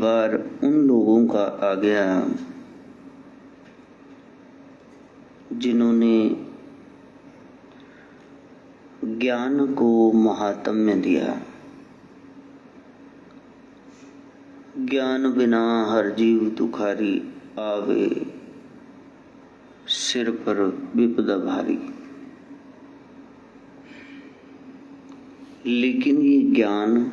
बार उन लोगों का आ गया जिन्होंने ज्ञान को महात्म्य दिया। ज्ञान बिना हर जीव दुखारी, आवे सिर पर विपदा भारी। लेकिन ये ज्ञान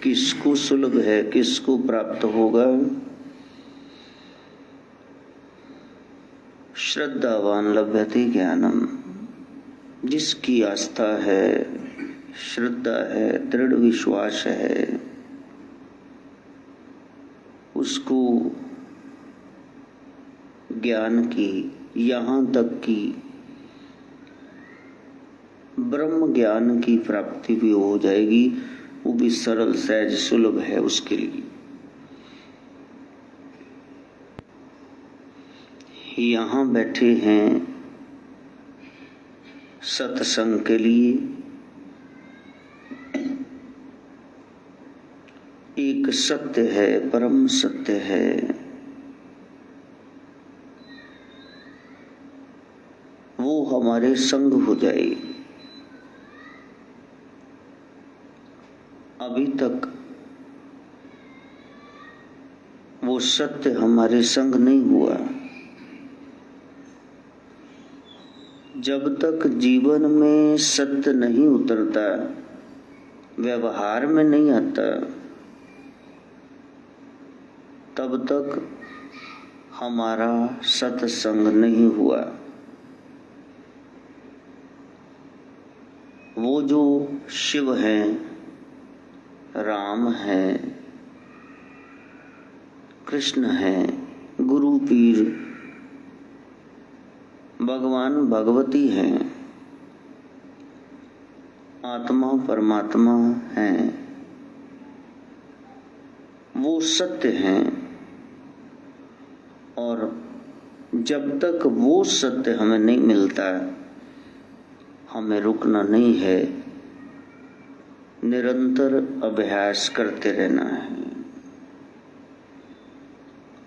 किसको सुलभ है, किसको प्राप्त होगा? श्रद्धावान लभ्यते ज्ञानम। जिसकी आस्था है, श्रद्धा है, दृढ़ विश्वास है, उसको ज्ञान की, यहाँ तक कि ब्रह्म ज्ञान की प्राप्ति भी हो जाएगी। वो भी सरल सहज सुलभ है उसके लिए। यहाँ बैठे हैं सत्संग के लिए। एक सत्य है, परम सत्य है। वो हमारे संग हो जाए। अभी तक वो सत्य हमारे संग नहीं हुआ। जब तक जीवन में सत्य नहीं उतरता, व्यवहार में नहीं आता, तब तक हमारा सत्संग नहीं हुआ। वो जो शिव हैं, राम है, कृष्ण है, गुरु पीर, भगवान भगवती हैं, आत्मा परमात्मा हैं, वो सत्य हैं। और जब तक वो सत्य हमें नहीं मिलता, हमें रुकना नहीं है, निरंतर अभ्यास करते रहना है।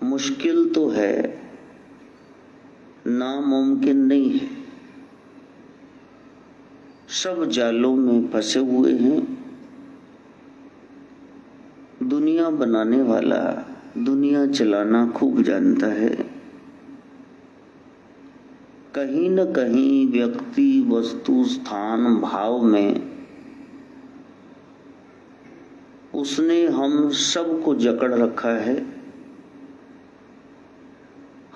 मुश्किल तो है, नामुमकिन नहीं है। सब जालों में फंसे हुए हैं। दुनिया बनाने वाला दुनिया चलाना खूब जानता है। कहीं न कहीं व्यक्ति, वस्तु, स्थान, भाव में उसने हम सबको जकड़ रखा है।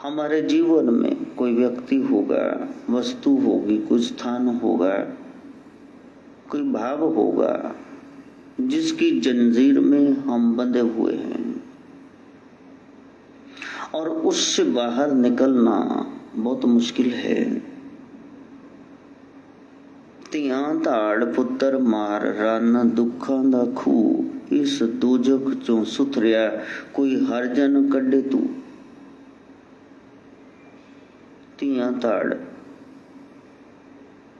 हमारे जीवन में कोई व्यक्ति होगा, वस्तु होगी, कोई स्थान होगा, कोई भाव होगा, जिसकी जंजीर में हम बंधे हुए हैं। और उससे बाहर निकलना बहुत मुश्किल है। तियां ताड़ पुत्र मार, रन दुखां दा खूह। इस दोजख चों सुथरिया, कोई हरजन कड्डे तू। तियां ताड़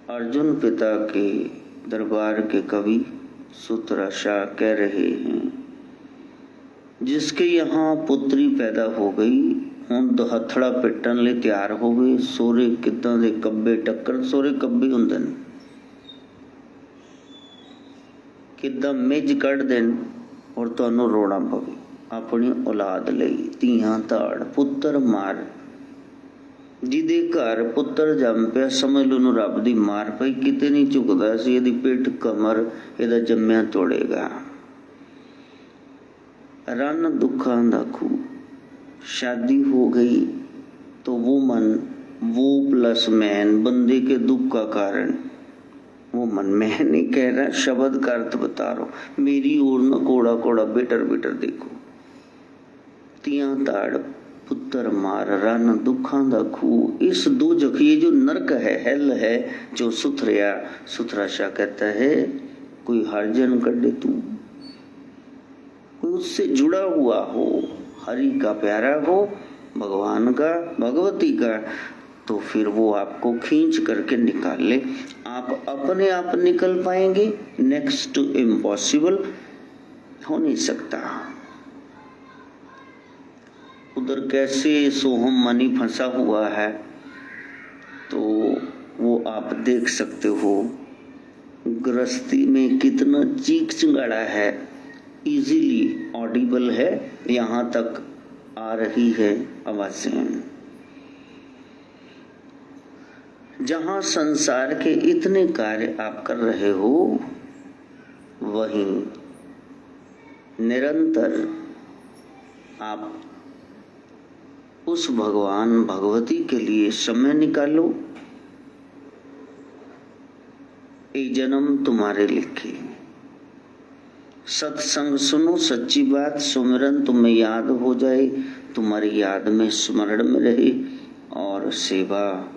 अर्जुन पिता के दरबार के कवि सुतरा शाह कह रहे हैं। जिसके यहाँ पुत्री पैदा हो गई, ਹੁਣ ਹੱਥੜਾ ਪਿੱਟਣ ਲਈ ਤਿਆਰ ਹੋਵੇ। ਸੋਰੇ ਕਿੱਦਾਂ ਦੇ ਕੱਬੇ ਟੱਕਰ, ਸੋਰੇ ਕੱਬੇ ਹੁੰਦੇ ਨੇ, ਕਿੱਦਾਂ ਮਿੱਝ ਕੱਢ ਦੇਣ ਔਰ ਤੁਹਾਨੂੰ ਰੋਣਾ ਪਵੇ ਆਪਣੀ ਔਲਾਦ ਲਈ। ਧੀਆਂ ਧਾੜ ਪੁੱਤਰ ਮਾਰ। ਜਿਹਦੇ ਘਰ ਪੁੱਤਰ ਜੰਮ ਪਿਆ, ਸਮਝ ਲਓ ਉਹਨੂੰ ਰੱਬ ਦੀ ਮਾਰ ਪਈ। ਕਿਤੇ ਨਹੀਂ ਝੁਕਦਾ ਸੀ, ਇਹਦੀ ਪਿੱਠ ਕਮਰ ਇਹਦਾ ਜੰਮਿਆ ਤੋੜੇਗਾ। ਰਨ ਦੁੱਖਾਂ ਦਾ ਖੂਹ। शादी हो गई तो वो मन, वो प्लस मैन, बंदे के दुख का कारण वो मन। मैं नहीं कह रहा, शब्द का अर्थ बता रहा हूं। मेरी ओर न कोड़ा कोड़ा बेटर बेटर देखो। तियां ताड़ पुत्र मार, रन दुखां दा खूह। इस दो जख, ये जो नरक है, हेल है, जो सुथरिया, सुथरा शाह कहता है कोई हरजन कड्डे तू। कोई उससे जुड़ा हुआ हो, हरि का प्यारा हो, भगवान का, भगवती का, तो फिर वो आपको खींच करके निकाल ले। आप अपने आप निकल पाएंगे? नेक्स्ट टू इम्पॉसिबल, हो नहीं सकता। उधर कैसे सोहम मनी फंसा हुआ है, तो वो आप देख सकते हो। गृहस्थी में कितना चीख चिंगाड़ा है, इजीली ऑडिबल है, यहाँ तक आ रही है आवाजें। जहां संसार के इतने कार्य आप कर रहे हो, वहीं निरंतर आप उस भगवान भगवती के लिए समय निकालो। ये जन्म तुम्हारे लिखे। सत्संग सुनो, सच्ची बात, सुमिरन तुम्हें याद हो जाए, तुम्हारी याद में स्मरण में रहे, और सेवा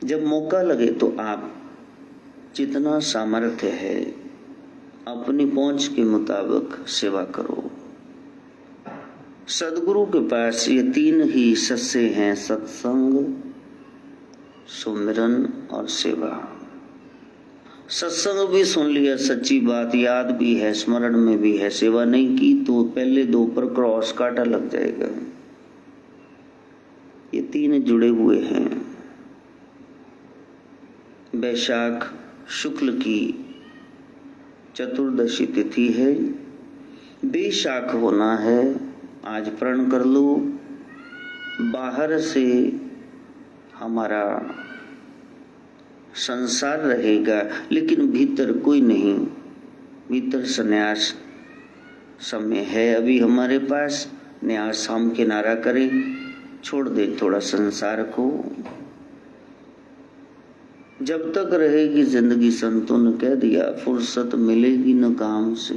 जब मौका लगे तो आप जितना सामर्थ्य है अपनी पहुंच के मुताबिक सेवा करो। सदगुरु के पास ये 3 ही सस्से हैं, सत्संग, सुमिरन और सेवा। सत्संग भी सुन लिया, सच्ची बात याद भी है, स्मरण में भी है, सेवा नहीं की तो पहले 2 पर क्रॉस काटा लग जाएगा। ये 3 जुड़े हुए हैं। वैशाख शुक्ल की चतुर्दशी तिथि है, बेशाख होना है। आज प्रण कर लो, बाहर से हमारा संसार रहेगा लेकिन भीतर कोई नहीं। भीतर संन्यास समय है अभी हमारे पास, न्यास हम किनारा करें, छोड़ दे थोड़ा संसार को। जब तक रहेगी जिंदगी, संतों ने कह दिया, फुर्सत मिलेगी न काम से।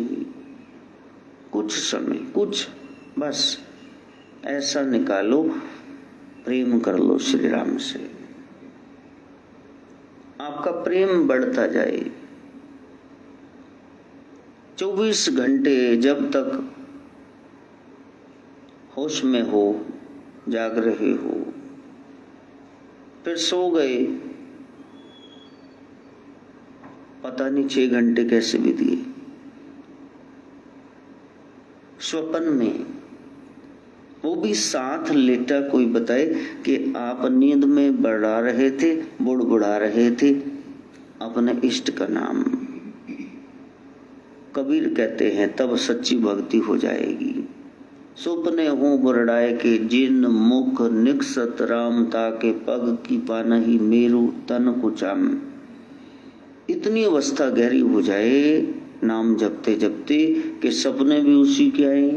कुछ समय, कुछ बस ऐसा निकालो, प्रेम कर लो श्री राम से, आपका प्रेम बढ़ता जाए। 24 घंटे जब तक होश में हो, जाग रहे हो, फिर सो गए, पता नहीं 6 घंटे कैसे बीत गए। स्वप्न में वो भी साथ लेटा कोई बताए कि आप नींद में बढ़ा रहे थे, बुड़बुड़ा रहे थे अपने इष्ट का नाम। कबीर कहते हैं तब सच्ची भक्ति हो जाएगी। सुपने हूँ बुरड़ाए के जिन मुख निकसत राम, ताके पग की पानही मेरू तन कुचाम। इतनी अवस्था गहरी हो जाए नाम जपते जपते कि सपने भी उसी के आए,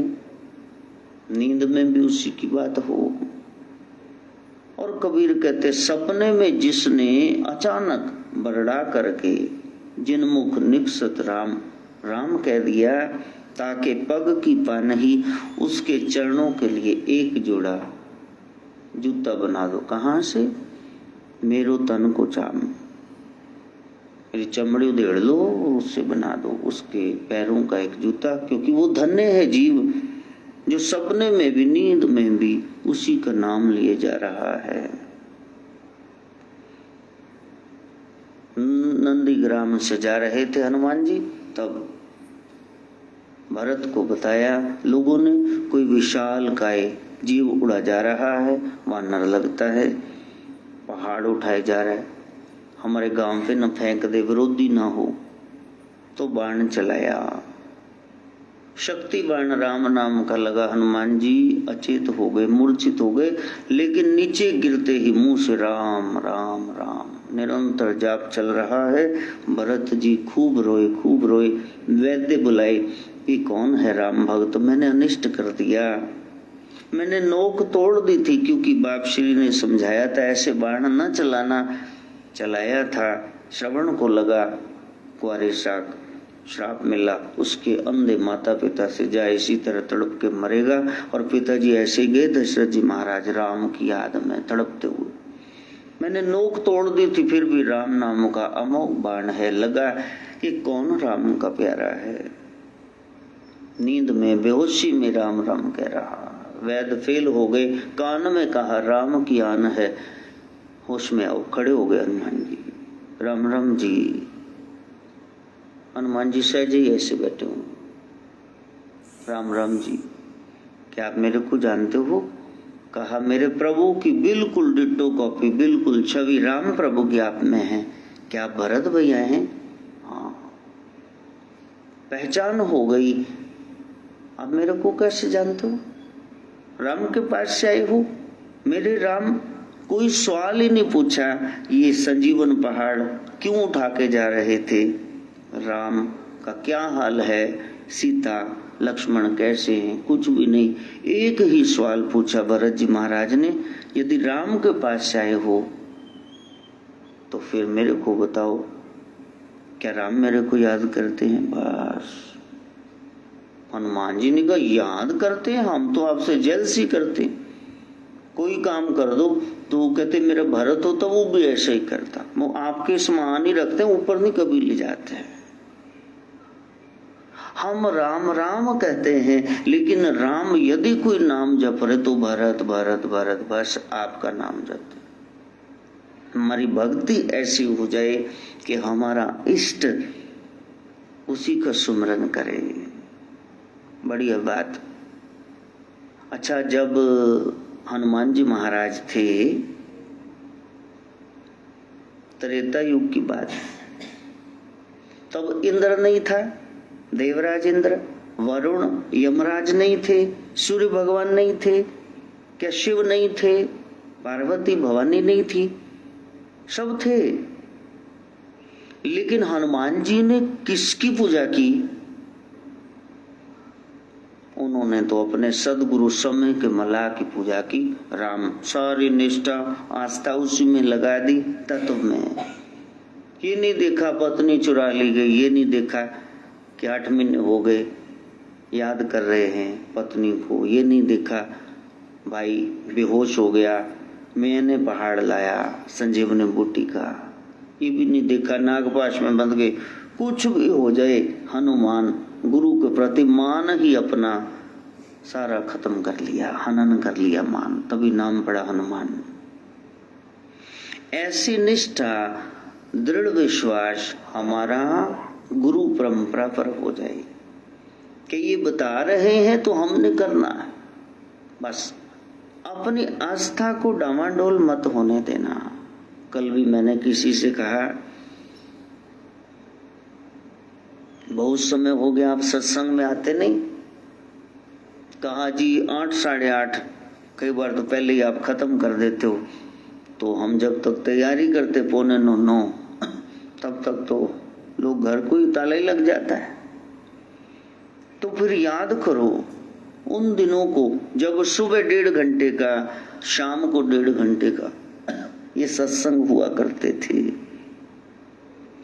नींद में भी उसी की बात हो। और कबीर कहते सपने में जिसने अचानक बरड़ा करके जिनमुख निकसत राम, राम कह दिया, ताकि पग की पानही, उसके चरणों के लिए एक जोड़ा जूता बना दो। कहां से? मेरो तन को चाम, मेरी चमड़ी उधेड़ लो, उससे बना दो उसके पैरों का एक जूता। क्योंकि वो धन्य है जीव जो सपने में भी नींद में भी उसी का नाम लिए जा रहा है। नंदीग्राम से जा रहे थे हनुमान जी, तब भरत को बताया लोगों ने, कोई विशाल काय जीव उड़ा जा रहा है, वानर लगता है, पहाड़ उठाए जा रहा है, हमारे गांव पे न फेंक दे, विरोधी ना हो। तो बाण चलाया, शक्ति बाण राम नाम का लगा। हनुमान जी अचेत हो गए, मूर्छित हो गए, लेकिन नीचे गिरते ही मुंह से राम राम राम निरंतर जाप चल रहा है। भरत जी खूब रोए, खूब रोए। वैद्य बुलाए, ये कौन है राम भक्त, मैंने अनिष्ट कर दिया, मैंने नोक तोड़ दी थी, क्योंकि बाप श्री ने समझाया था ऐसे बाण न चलाना। चलाया था, श्रवण को लगा, कुंवारे शाक श्राप मिला, उसके अंधे माता पिता से जा इसी तरह तड़प के मरेगा। और पिताजी ऐसे गए दशरथ जी महाराज राम की याद में तड़पते हुए। मैंने नोक तोड़ दी थी, फिर भी राम नाम का अमोघ बाण है लगा। ये कौन राम का प्यारा है, नींद में बेहोशी में राम राम कह रहा। वैद्य फेल हो गए, कान में कहा राम की आन है, होश में आओ। खड़े हो गए हनुमान जी, राम राम जी। हनुमान जी सहज ही ऐसे बैठे हूँ, राम राम जी। क्या आप मेरे को जानते हो? कहा मेरे प्रभु की बिल्कुल डिट्टो कॉपी, बिल्कुल छवि राम प्रभु की आप में है। क्या आप भरत भैया हैं? हाँ। पहचान हो गई। आप मेरे को कैसे जानते हो? राम के पास से आए हो। मेरे राम कोई सवाल ही नहीं पूछा, ये संजीवन पहाड़ क्यों उठा के जा रहे थे, राम का क्या हाल है, सीता लक्ष्मण कैसे हैं, कुछ भी नहीं। एक ही सवाल पूछा भरत जी महाराज ने, यदि राम के पास आए हो तो फिर मेरे को बताओ, क्या राम मेरे को याद करते हैं? बस। हनुमान जी ने कहा याद करते हैं, हम तो आपसे जेलसी करते हैं। कोई काम कर दो तो वो कहते मेरा भरत होता वो भी ऐसा ही करता। वो आपके समान ही रखते हैं, ऊपर नहीं कभी ले जाते हैं। हम राम राम कहते हैं, लेकिन राम यदि कोई नाम जप रहे तो भरत भरत भरत, बस आपका नाम जपते। हमारी भक्ति ऐसी हो जाए कि हमारा इष्ट उसी का सुमरन करे। बढ़िया बात। अच्छा, जब हनुमान जी महाराज थे, त्रेता युग की बात, तब इंद्र नहीं था, देवराज इंद्र, वरुण यमराज नहीं थे, सूर्य भगवान नहीं थे, क्या शिव नहीं थे, पार्वती भवानी नहीं थी, सब थे। लेकिन हनुमान जी ने किसकी पूजा की? उन्होंने तो अपने सदगुरु समय के मल्लाह की पूजा की। राम सारी निष्ठा आस्था उसी में लगा दी, तत्व में। ये नहीं देखा पत्नी चुरा ली गई, ये नहीं देखा कि 8 महीने हो गए याद कर रहे हैं पत्नी को, ये नहीं देखा भाई बेहोश हो गया, मैंने पहाड़ लाया संजीवनी बूटी का, ये भी नहीं देखा नागपाश में बंध गए। कुछ भी हो जाए, हनुमान गुरु के प्रति मान ही अपना सारा खत्म कर लिया, हनन कर लिया मान, तभी नाम पड़ा हनुमान। ऐसी निष्ठा दृढ़ विश्वास हमारा गुरु परंपरा पर हो जाए कि ये बता रहे हैं तो हमने करना है। बस अपनी आस्था को डामाडोल मत होने देना। कल भी मैंने किसी से कहा, बहुत समय हो गया आप सत्संग में आते नहीं। कहा जी 8 साढ़े 8, कई बार तो पहले ही आप खत्म कर देते हो, तो हम जब तक तैयारी करते 8:45 तब तक तो लोग घर को ही ताला ही लग जाता है। तो फिर याद करो उन दिनों को जब सुबह 1.5 घंटे का, शाम को 1.5 घंटे का ये सत्संग हुआ करते थे।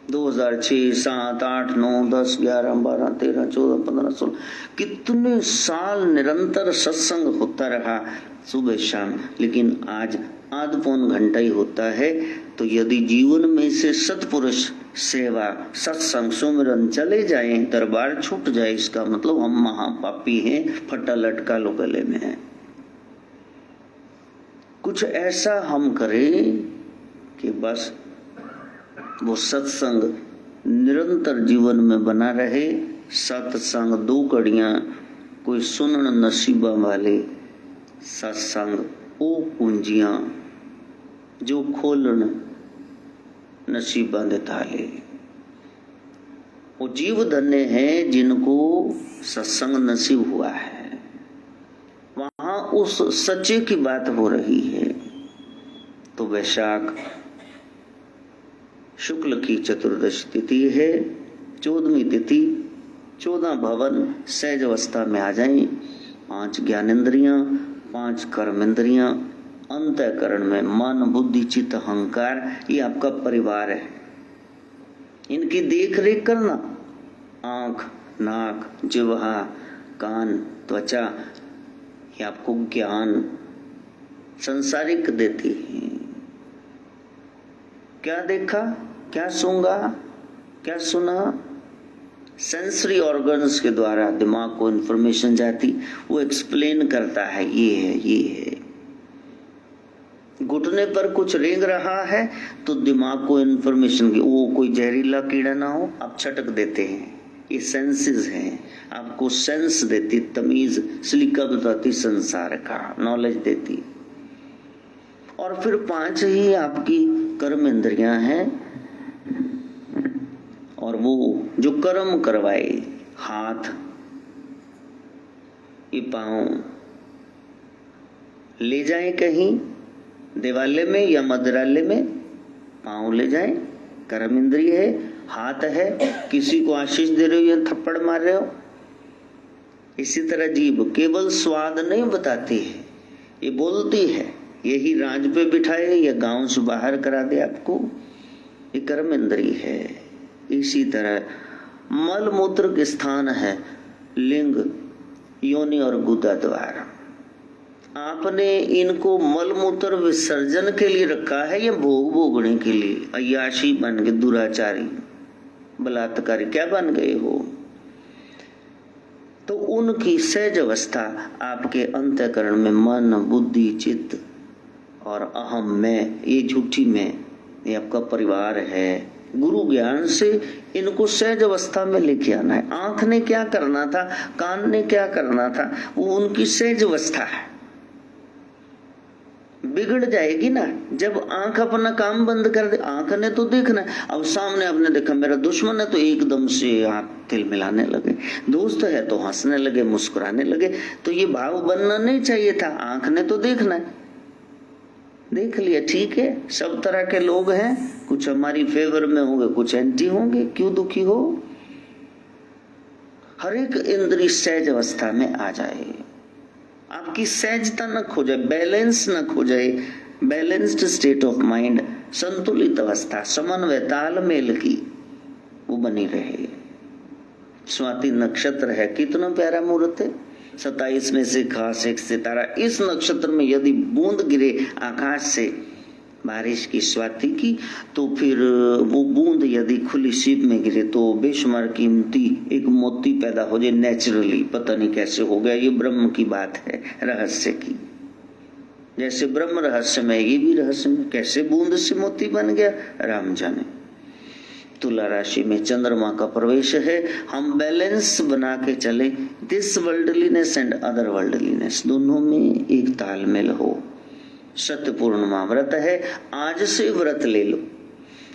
2006, 7, 8, 9, 10, 11, 12, 13, 14, 15, 16 कितने साल निरंतर सत्संग होता रहा सुबह शाम। लेकिन आज आध पौन घंटा ही होता है। तो यदि जीवन में से सत्पुरुष सेवा सत्संग सुमिरन चले जाएं, दरबार छूट जाए, इसका मतलब हम महापापी हैं, फटा लटका लो गले में है। कुछ ऐसा हम करें कि बस वो सत्संग निरंतर जीवन में बना रहे। सत्संग 2 कड़ियां, कोई सुनन नसीबा वाले, सत्संग ओ कुंजियां जो खोलन नसीबा दे ताले। वो जीव धन्य हैं जिनको सत्संग नसीब हुआ है। वहां उस सच्चे की बात हो रही है। तो वैशाख शुक्ल की चतुर्दशी तिथि है, 14वीं तिथि, 14 भवन सहज अवस्था में आ जाएं। 5 ज्ञानेंद्रियां, 5 कर्मेंद्रियां, अंतःकरण में मन बुद्धि चित्त अहंकार, ये आपका परिवार है। इनकी देख रेख करना। आंख नाक जिह्वा कान त्वचा, ये आपको ज्ञान संसारिक देती है। क्या देखा, क्या सूंघा, क्या सुना, सेंसरी ऑर्गन्स के द्वारा दिमाग को इंफॉर्मेशन जाती, वो एक्सप्लेन करता है ये है ये है। घुटने पर कुछ रेंग रहा है तो दिमाग को इंफॉर्मेशन की, वो कोई जहरीला कीड़ा ना हो, आप छटक देते हैं। ये सेंसेस हैं, आपको सेंस देती, तमीज, सलीका बताती संसार का, नॉलेज देती। और फिर 5 ही आपकी कर्म इंद्रियां हैं, और वो जो कर्म करवाए, हाथ, ये पांव, ले जाए कहीं देवालय में या मदिरालय में, पांव ले जाए, कर्म इंद्रिय है। हाथ है, किसी को आशीष दे रहे हो या थप्पड़ मार रहे हो। इसी तरह जीभ केवल स्वाद नहीं बताती है, ये बोलती है, यही राज पे बिठाए या गांव से बाहर करा दे आपको, ये कर्म इंद्रिय है। इसी तरह मल मूत्र के स्थान है लिंग, योनि और गुदा द्वार। आपने इनको मल मूत्र विसर्जन के लिए रखा है या भोग भोगने के लिए? अय्याशी बन गए, दुराचारी, बलात्कारी, क्या बन गए हो? तो उनकी सहज अवस्था आपके अंतःकरण में मन, बुद्धि, चित्त और अहम में, ये झूठी में, ये आपका परिवार है। गुरु ज्ञान से इनको सहज अवस्था में लेके आना है। आंख ने क्या करना था, कान ने क्या करना था, वो उनकी सहज अवस्था है। बिगड़ जाएगी ना जब आंख अपना काम बंद कर दे। आंख ने तो देखना है, अब सामने आपने देखा मेरा दुश्मन है तो एकदम से आंख तिलमिलाने लगे, दोस्त है तो हंसने लगे, मुस्कुराने लगे। तो ये भाव बनना नहीं चाहिए था। आंख ने तो देखना है, देख लिया, ठीक है। सब तरह के लोग हैं, कुछ हमारी फेवर में होंगे, कुछ एंटी होंगे, क्यों दुखी हो? हर एक इंद्रिय सहज अवस्था में आ जाए, आपकी सहजता न खो जाए, बैलेंस न खो जाए, बैलेंस्ड स्टेट ऑफ माइंड, संतुलित अवस्था, समन्वय, तालमेल की वो बनी रहे। स्वाति नक्षत्र है, कितना प्यारा मुहूर्त है, 27 में से खास एक सितारा। इस नक्षत्र में यदि बूंद गिरे आकाश से बारिश की, स्वाति की, तो फिर वो बूंद यदि खुली सीप में गिरे तो बेशुमार कीमती एक मोती पैदा हो जाए नेचुरली। पता नहीं कैसे हो गया, ये ब्रह्म की बात है, रहस्य की। जैसे ब्रह्म रहस्य में, ये भी रहस्य में, कैसे बूंद से मोती बन गया राम जाने। तुला राशि में चंद्रमा का प्रवेश है। हम बैलेंस बना के चले, this worldliness and other worldliness, दोनों में एक तालमेल हो। सत्य पूर्णिमा व्रत है, आज से व्रत ले लो।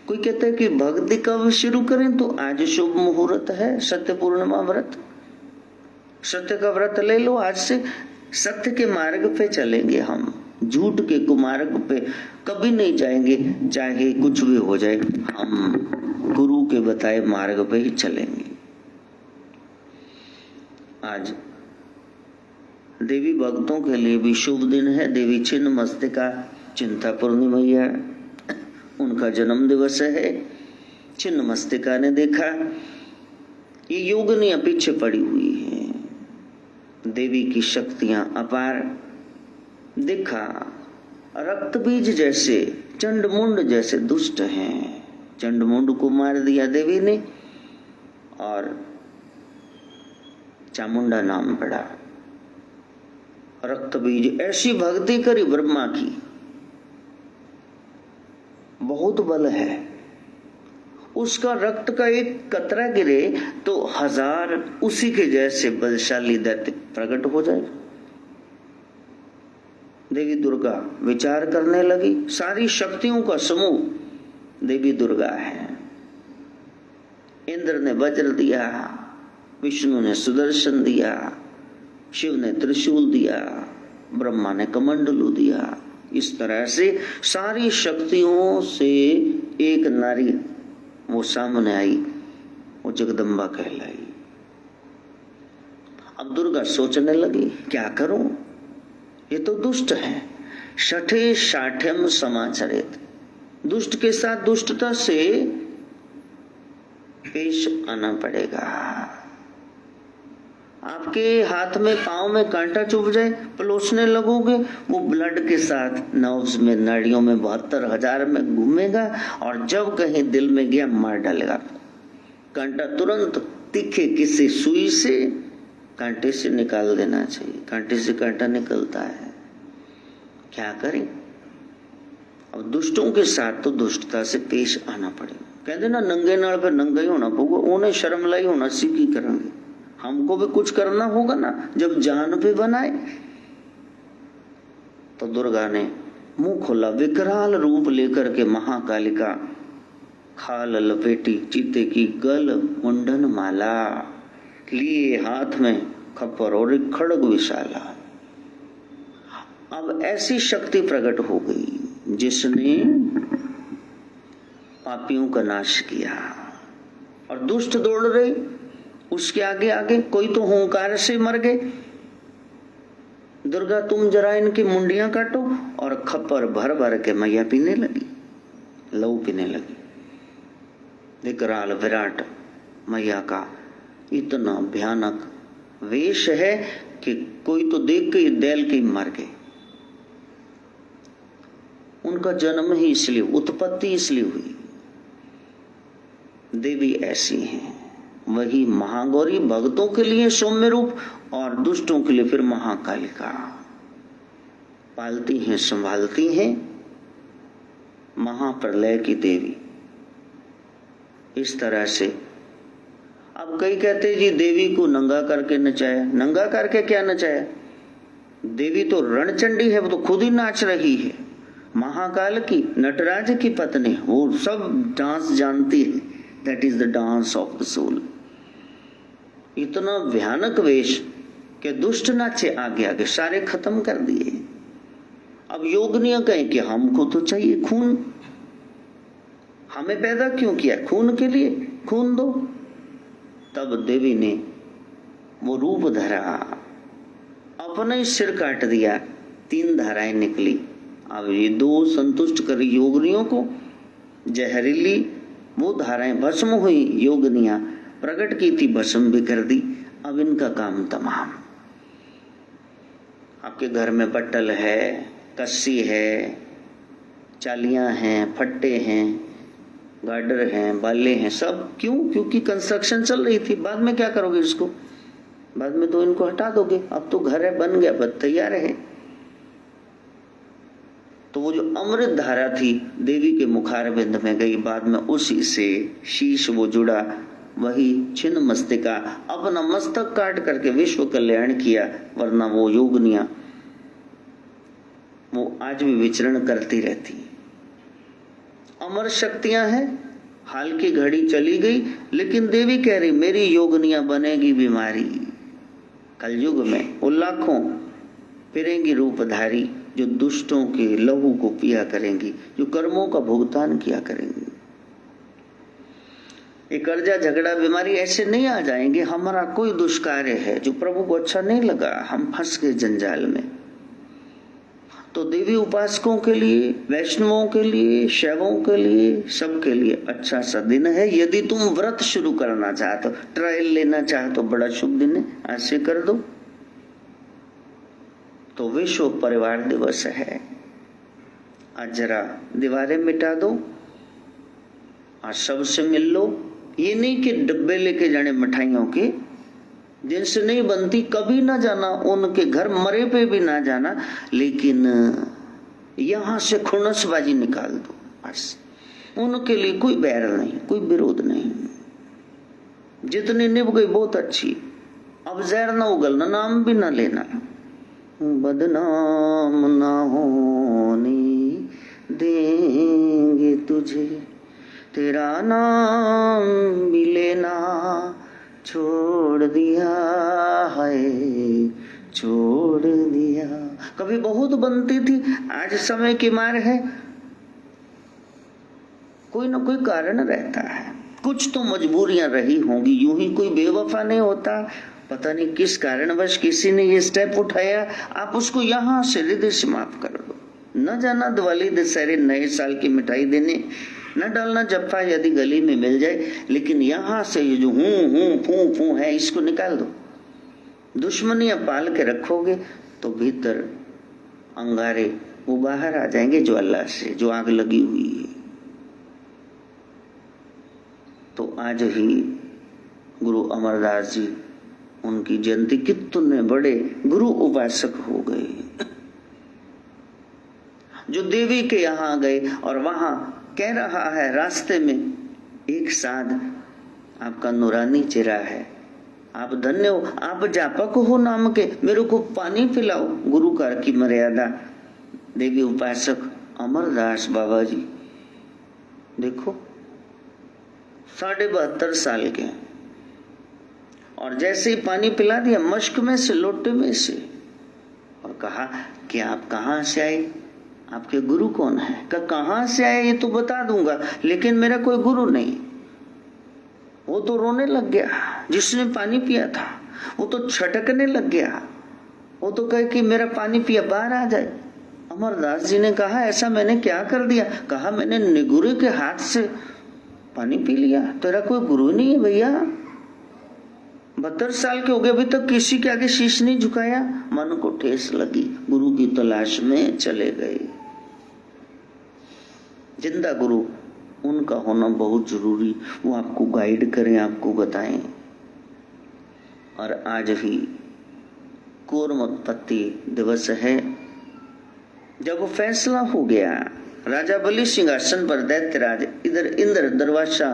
कोई कहता है कि भक्ति कब शुरू करें, तो आज शुभ मुहूर्त है, सत्य पूर्णिमा व्रत, सत्य का व्रत ले लो आज से। सत्य के मार्ग पे चलेंगे हम, झूठ के कुमार्ग पे कभी नहीं जाएंगे, चाहे कुछ भी हो जाए, हम गुरु के बताए मार्ग पे ही चलेंगे। आज देवी भक्तों के लिए भी शुभ दिन है। देवी छिन्नमस्तिका चिंतापूर्णी मैया, उनका जन्म दिवस है। छिन्नमस्तिका ने देखा ये योगिनियां पीछे पड़ी हुई है, देवी की शक्तियां अपार। देखा रक्त बीज जैसे, चंडमुंड जैसे दुष्ट हैं। चंडमुंड को मार दिया देवी ने और चामुंडा नाम पड़ा। रक्त बीज, ऐसी भक्ति करी ब्रह्मा की, बहुत बल है। उसका रक्त का एक कतरा गिरे तो 1000 उसी के जैसे बलशाली दैत्य प्रकट हो जाए। देवी दुर्गा विचार करने लगी, सारी शक्तियों का समूह देवी दुर्गा है। इंद्र ने वज्र दिया, विष्णु ने सुदर्शन दिया, शिव ने त्रिशूल दिया, ब्रह्मा ने कमंडलू दिया। इस तरह से सारी शक्तियों से एक नारी वो सामने आई, वो जगदम्बा कहलाई। अब दुर्गा सोचने लगी क्या करूं, ये तो दुष्ट है। शठे शाठ्यम समाचरित, दुष्ट के साथ दुष्टता से पेश आना पड़ेगा। आपके हाथ में पांव में कांटा चुभ जाए, पलोसने लगोगे, वो ब्लड के साथ नर्व्स में, नाड़ियों में 72,000 में घूमेगा और जब कहीं दिल में गया मार डालेगा। कांटा तुरंत तीखे किसी सुई से, कांटे से निकाल देना चाहिए। कांटे से कांटा निकलता है, क्या करें। अब दुष्टों के साथ तो दुष्टता से पेश आना पड़ेगा। कहते ना नंगे नाल पे नंगा ही होना पड़ेगा, उन्हें शर्म लाई होना सीखी करेंगे, हमको भी कुछ करना होगा ना। जब जान पे बनाए तो दुर्गा ने मुंह खोला, विकराल रूप लेकर के महाकालिका खाल लपेटी, चीते की गल मुंडन माला लिए हाथ में खप्पर और एक खड़ग विशाला। अब ऐसी शक्ति प्रकट हो गई जिसने पापियों का नाश किया, और दुष्ट दौड़ रहे उसके आगे आगे। कोई तो हुंकार से मर गए, दुर्गा तुम जरा इनकी मुंडियां काटो, और खप्पर भर भर के मैया पीने लगी, लहू पीने लगी। विकराल विराट मैया का इतना भयानक वेश है कि कोई तो देख के दैल के मर गए। उनका जन्म ही इसलिए, उत्पत्ति इसलिए हुई। देवी ऐसी हैं, वही महागौरी भक्तों के लिए सौम्य रूप और दुष्टों के लिए फिर महाकालिका। पालती हैं, संभालती हैं, महाप्रलय की देवी। इस तरह से अब कई कहते जी देवी को नंगा करके नचाया। नंगा करके क्या नचाया? देवी तो रणचंडी है, वो तो खुद ही नाच रही है। महाकाल की, नटराज की पत्नी, वो सब डांस जानती है। That is the dance of the soul. इतना भयानक वेश कि दुष्ट नाचे आगे आगे, सारे खत्म कर दिए। अब योगिनियां कहें कि हमको तो चाहिए खून, हमें पैदा क्यों किया? खून के लिए, खून दो। तब देवी ने वो रूप धरा, अपने सिर काट दिया, 3 धाराएं निकली। अब ये 2 संतुष्ट करी योगिनियों को, जहरीली वो धाराएं भस्म हुई। योगिनियां प्रकट की थी, भस्म भी कर दी। अब इनका काम तमाम। आपके घर में बट्टल है, कस्सी है, चालियां हैं, फट्टे हैं, गार्डर हैं, बाले हैं, सब क्यों? क्योंकि कंस्ट्रक्शन चल रही थी। बाद में क्या करोगे इसको? बाद में तो इनको हटा दोगे। अब तो घर है, बन गया, बस तैयार है। तो वो जो अमृत धारा थी देवी के मुखारबिंद में गई, बाद में उसी से शीश वो जुड़ा, वही छिन्न मस्तिका, अपना मस्तक काट करके विश्व कल्याण किया। वरना वो योगिनियां वो आज भी विचरण करती रहती। अमर शक्तियां हैं, हाल की घड़ी चली गई, लेकिन देवी कह रही मेरी योगिनियां बनेगी बीमारी। कलयुग में वो लाखों फिरेंगी रूपधारी, जो दुष्टों के लहू को पिया करेंगी, जो कर्मों का भुगतान किया करेंगी। ये कर्जा झगड़ा बीमारी ऐसे नहीं आ जाएंगे। हमारा कोई दुष्कार्य है जो प्रभु को अच्छा नहीं लगा, हम फंस गए जंजाल में। तो देवी उपासकों के लिए, वैष्णवों के लिए, शैवों के लिए, सबके लिए अच्छा सा दिन है। यदि तुम व्रत शुरू करना चाहते हो, ट्रायल लेना चाहते हो, बड़ा शुभ दिन है, आज से कर दो। तो विश्व परिवार दिवस है, आज जरा दीवारें मिटा दो, आज सबसे मिल लो। ये नहीं कि डब्बे लेके जाने मिठाइयों के, जिनसे नहीं बनती कभी ना जाना, उनके घर मरे पे भी ना जाना, लेकिन यहां से खुनसबाजी निकाल दो बस। उनके लिए कोई बैर नहीं, कोई विरोध नहीं। जितनी निभ गई बहुत अच्छी, अब जहर ना उगलना, नाम भी ना लेना। बदनाम ना होने देंगे तुझे, तेरा नाम भी लेना छोड़ दिया है, छोड़ दिया। कभी बहुत बनती थी, आज समय की मार है, कोई ना कोई कारण रहता है। कुछ तो मजबूरियां रही होंगी, यूं ही कोई बेवफा नहीं होता। पता नहीं किस कारणवश किसी ने ये स्टेप उठाया, आप उसको यहां से हृदय से माफ कर दो। न जाना दिवाली दशहरे नए साल की मिठाई देने, न डालना जफ्फा यदि गली में मिल जाए, लेकिन यहां से ये जो हूं फू फू है, इसको निकाल दो। दुश्मनियां पाल के रखोगे तो भीतर अंगारे वो बाहर आ जाएंगे, जो अल्लाह से जो आग लगी हुई है। तो आज ही गुरु अमरदास जी, उनकी जयंती, कितने बड़े गुरु उपासक हो गए, जो देवी के यहाँ गए और वहां कह रहा है रास्ते में एक साथ आपका नूरानी चेहरा है, आप धन्य हो, आप जापक हो नाम के, मेरे को पानी पिलाओ। गुरु कार की मर्यादा। देवी उपासक अमरदास बाबा जी देखो 72.5 साल के, और जैसे ही पानी पिला दिया मश्क में से, लोटे में से, और कहा कि आप कहाँ से आए, आपके गुरु कौन है? कहाँ से आए ये तो बता दूंगा, लेकिन मेरा कोई गुरु नहीं। वो तो रोने लग गया, जिसने पानी पिया था वो तो छटकने लग गया, वो तो कहे कि मेरा पानी पिया बाहर आ जाए। अमरदास जी ने कहा ऐसा मैंने क्या कर दिया? कहा मैंने निगुरे के हाथ से पानी पी लिया। तेरा कोई गुरु नहीं है भैया, 72 साल के हो गए, अभी तक किसी के आगे शीश नहीं झुकाया। मन को ठेस लगी, गुरु की तलाश में चले गए। जिंदा गुरु उनका होना बहुत जरूरी, वो आपको गाइड करें, आपको बताएं। और आज ही कूर्मोत्पत्ति दिवस है, जब वो फैसला हो गया, राजा बलि सिंहासन पर, दैत्यराज इधर इंद्र दरवाजा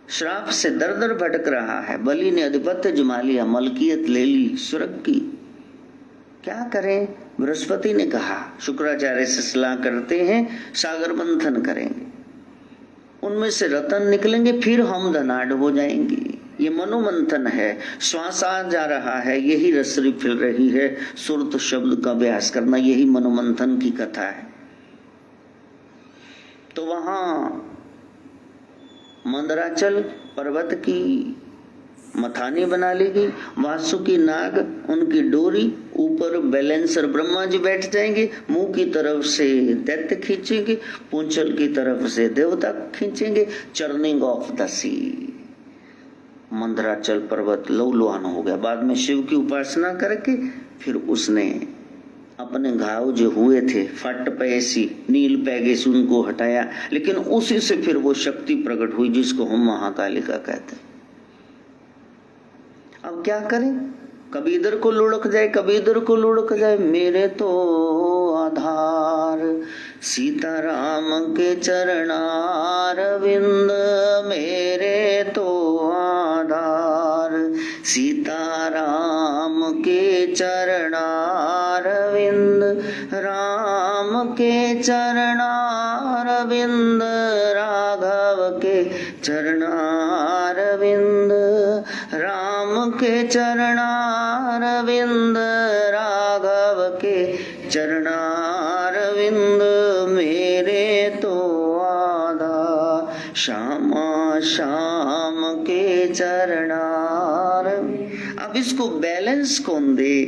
श्राप से दर दर भटक रहा है। बलि ने अधिपत्य जमा लिया, मलकियत ले ली स्वर्ग की। क्या करें? बृहस्पति ने कहा, शुक्राचार्य से सलाह करते हैं, सागर मंथन करेंगे, उनमें से रतन निकलेंगे, फिर हम धनाढ़ हो जाएंगे। ये मनोमंथन है, श्वास आ जा रहा है, यही रसरी फिर रही है, सुरत शब्द का अभ्यास करना, यही मनोमंथन की कथा है। तो वहां मंदराचल पर्वत की मथानी बना ली गई, वासुकी नाग उनकी डोरी, ऊपर बैलेंसर ब्रह्मा जी बैठ जाएंगे, मुंह की तरफ से दैत्य खींचेंगे, पूंछल की तरफ से देवता खींचेंगे, चर्निंग ऑफ द सी। मंदराचल पर्वत लौलुहान हो गया। बाद में शिव की उपासना करके फिर उसने अपने घाव जो हुए थे, फट पैसी नील पैगेसी, उनको हटाया, लेकिन उसी से फिर वो शक्ति प्रकट हुई जिसको हम महाकालिका कहते हैं। अब क्या करें? कभी इधर को लुढ़क जाए, कभी इधर को लुढ़क जाए। मेरे तो आधार सीताराम के चरणारविंद, मेरे तो आधार सीताराम के चरणारविंद, राम के चरणारविंद, राघव के चरणारविंद, राम के चरणारविंद, राघव के चरणारविंद, मेरे तो आधार श्यामा श्याम के चरणार। अब इसको बैलेंस कौन दे,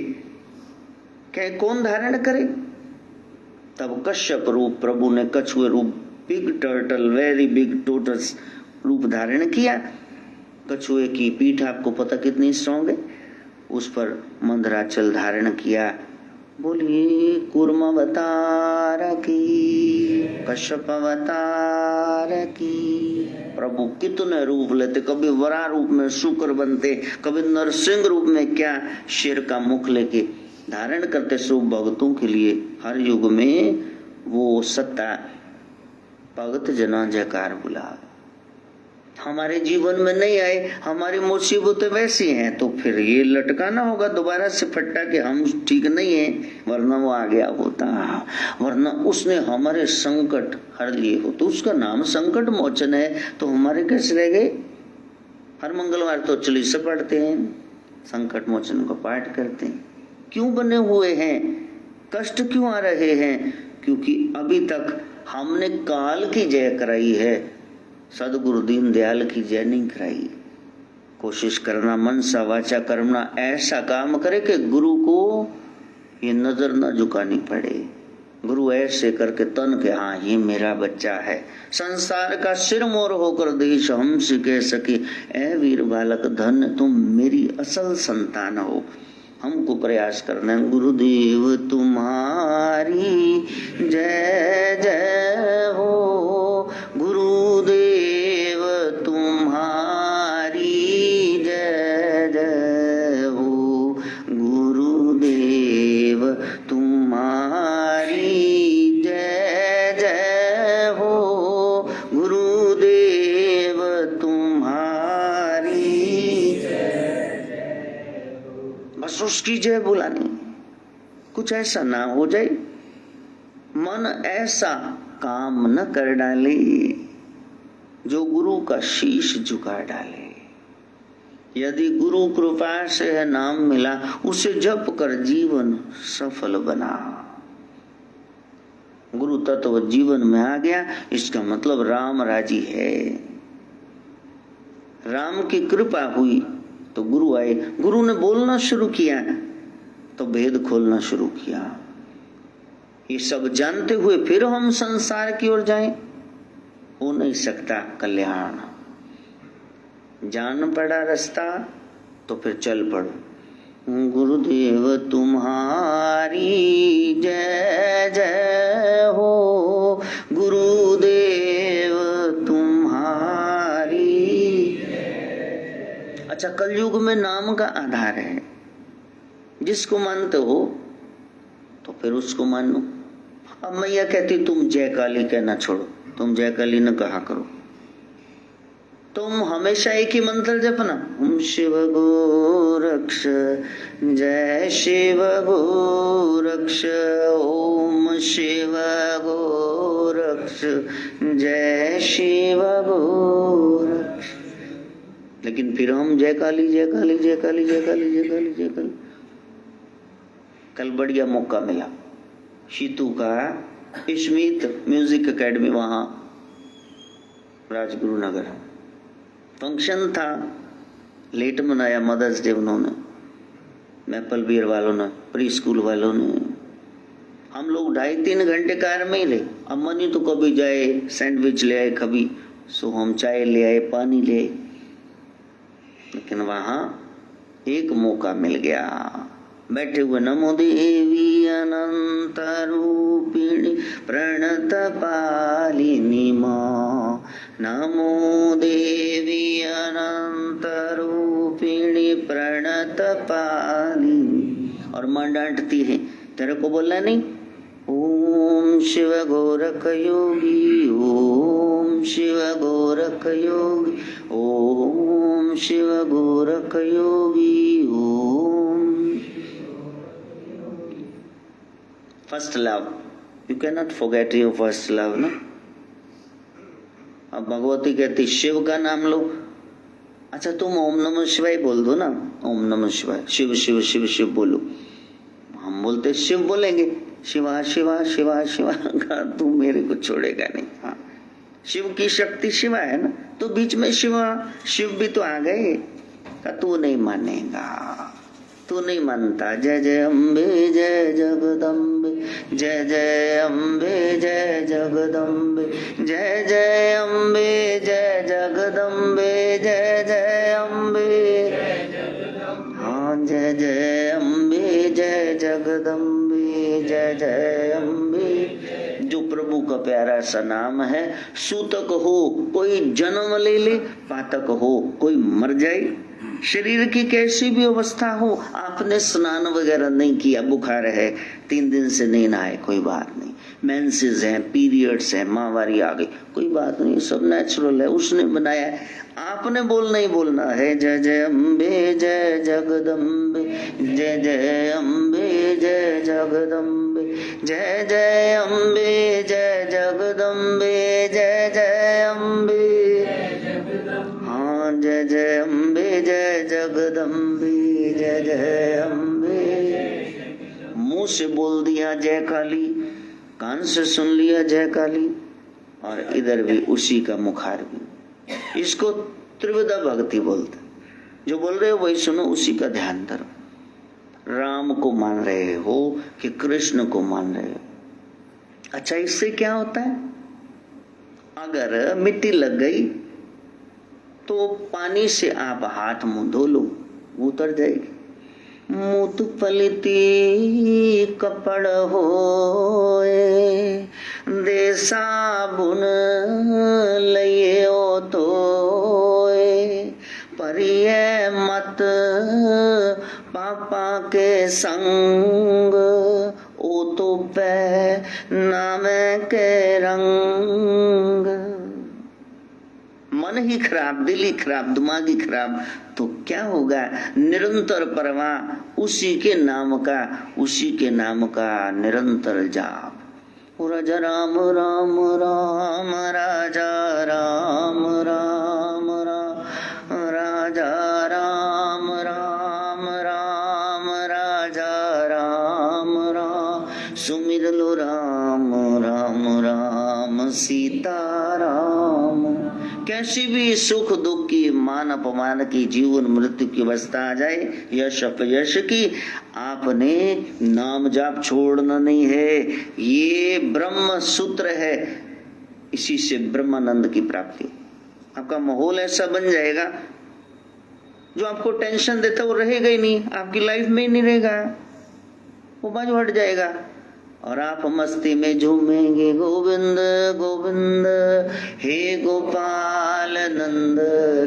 क्या कौन धारण करे? तब कश्यप रूप प्रभु ने कछुए रूप, बिग टर्टल, वेरी बिग टोटस रूप धारण किया। कछुए की पीठ आपको पता कितनी स्ट्रॉन्ग है, उस पर मंदराचल धारण किया। बोलिए कूर्मावतार की, कश्यप अवतार की। प्रभु कितने रूप लेते, कभी वरा रूप में शुक्र बनते, कभी नरसिंह रूप में क्या शेर का मुख लेके धारण करते शुभ भक्तों के लिए। हर युग में वो सत्ता भगत जना जयकार बुला। हमारे जीवन में नहीं आए, हमारी मुसीबतें वैसी हैं, तो फिर ये लटकाना होगा दोबारा से फट्टा कि हम ठीक नहीं है, वरना वो आ गया होता, वरना उसने हमारे संकट हर लिए हो, तो उसका नाम संकट मोचन है, तो हमारे कैसे रह गए? हर मंगलवार तो चालीसा पढ़ते हैं, संकट मोचन का पाठ करते हैं। क्यों बने हुए हैं? कष्ट क्यों आ रहे हैं? क्योंकि अभी तक हमने काल की जय कराई है, सदगुरु दीन दयाल की जय नहीं कराई। कोशिश करना मनसा वाचा कर्मणा, ऐसा काम करे कि गुरु को ये नजर न झुकानी पड़े। गुरु ऐसे करके तन के, हाँ ये मेरा बच्चा है, संसार का सिर मोर होकर देश हमसे कह सके, ऐ वीर बालक धन्य तुम मेरी असल संतान हो। हमको प्रयास करना है। गुरुदेव तुम्हारी जय जय हो, गुरुदेव तुम्हारी जय जय हो, गुरुदेव तुम्हारी जय जय हो, गुरुदेव जय बुलानी, कुछ ऐसा ना हो जाए मन ऐसा काम न कर डाले जो गुरु का शीश झुका डाले। यदि गुरु कृपा से है नाम मिला, उसे जप कर जीवन सफल बना। गुरु तत्व जीवन में आ गया, इसका मतलब राम राजी है। राम की कृपा हुई तो गुरु आए, गुरु ने बोलना शुरू किया तो भेद खोलना शुरू किया। ये सब जानते हुए फिर हम संसार की ओर जाएं, हो नहीं सकता कल्याण। जान पड़ा रास्ता तो फिर चल पड़ो। गुरुदेव तुम्हारी जय जय हो, गुरुदेव तुम्हारी। अच्छा, कलयुग में नाम का आधार है, जिसको मानते हो तो फिर उसको मानो। अब मैया कहती तुम जय काली कहना छोड़ो, तुम जय काली न कहा करो, तुम हमेशा एक ही मंत्र जपना, ओम शिव गोरक्ष जय शिव गोरक्ष, ओम शिव गोरक्ष जय शिव गोरक्ष। लेकिन फिर हम जय काली जय काली जय काली जय काली जय काली जय काली। कल बढ़िया मौका मिला, शीतू का स्मित म्यूजिक एकेडमी वहां राजगुरु नगर फंक्शन था, लेट मनाया मदर्स डे उन्होंने, मैपल बियर वालों ने, प्री स्कूल वालों ने। हम लोग 2.5-3 घंटे कार में ही रहे। अम्मा नहीं तो कभी जाए सैंडविच ले आए, कभी सो हम चाय ले आए, पानी ले आए। लेकिन वहां एक मौका मिल गया, बैठे हुए नमो देवी अनंत रूपिणी प्रणत पालिनी मां, नमो देवी अनंत रूपिणी प्रणत पालिनी। और मां डांटती है, तेरे को बोलना नहीं, ओम शिव गोरख योगी, ओम शिव गोरख योगी, ओम शिव गोरख योगी, ओम। First love, you can not forget your first love ना। अब भगवती कहती शिव का नाम लो, अच्छा तुम ओम नमः शिवाय बोल दो ना, ओम नमः शिवाय, शिव शिव शिव शिव बोलो। हम बोलते शिव बोलेंगे, शिवा शिवा शिवा शिवा का तू मेरे को छोड़ेगा नहीं। हाँ, शिव की शक्ति शिवा है ना, तो बीच में शिवा शिव भी तो आ गए। का तू नहीं मानेगा, तू नहीं मानता। जय जय अम्बे जय जगदम्बे, जय जय अम्बे जय जगदम्बे, जय जय अम्बे जय जगदम्बे, जय जय अम्बे। हाँ, जय जय अम्बे जय जगदम्बे, जय जय अम्बे। जो प्रभु का प्यारा सा नाम है, सूतक हो कोई जन्म ले ले, पातक हो कोई मर जाए, शरीर की कैसी भी अवस्था हो, आपने स्नान वगैरह नहीं किया, बुखार है, 3 दिन से नहीं नहाए, कोई बात नहीं, मेंसेस हैं, पीरियड्स हैं, माहवारी आ गई, कोई बात नहीं, सब नेचुरल है, उसने बनाया है। आपने बोलना ही बोलना है, जय जय अम्बे जय जगदम्बे, जय जय अम्बे जय जगदम्बे, जय जय अम्बे जय जगदम्बे, जय जय अम्बे। हाँ, जय जय अम्बे जय जगदम्बे, जय जय अम्बे। मुंह से बोल दिया जय काली, कान से सुन लिया जय काली, और इधर भी उसी का मुखार भी। इसको त्रिविधा भक्ति बोलते। जो बोल रहे हो वही सुनो, उसी का ध्यान करो। राम को मान रहे हो कि कृष्ण को मान रहे हो। अच्छा, इससे क्या होता है? अगर मिट्टी लग गई तो पानी से आप हाथ मुंह धो लो, उतर जाएगी। मुत पलती कपड़ होए, दे साबुन लियो तोए, परिये मत पापा के संग, ओ तो पै नाम के रंग। मन ही खराब, दिल ही खराब, दिमाग ही खराब, तो क्या होगा? निरंतर परवाह उसी के नाम का निरंतर जाप। राजा राम राम राम, राजा राम राम राम, राजा राम राम राम, राजा राम राम, सुमिर लो राम राम राम, सीता राम। कैसी भी सुख दुख की, मान अपमान की, जीवन मृत्यु की अवस्था आ जाए, यश अपयश की, आपने नाम जाप छोड़ना नहीं है। ये ब्रह्म सूत्र है, इसी से ब्रह्मानंद की प्राप्ति। आपका माहौल ऐसा बन जाएगा, जो आपको टेंशन देता वो रहेगा ही नहीं, आपकी लाइफ में ही नहीं रहेगा, वो बाजू हट जाएगा और आप मस्ती में झूमेंगे। गोविंद गोविंद हे गोपाल नंद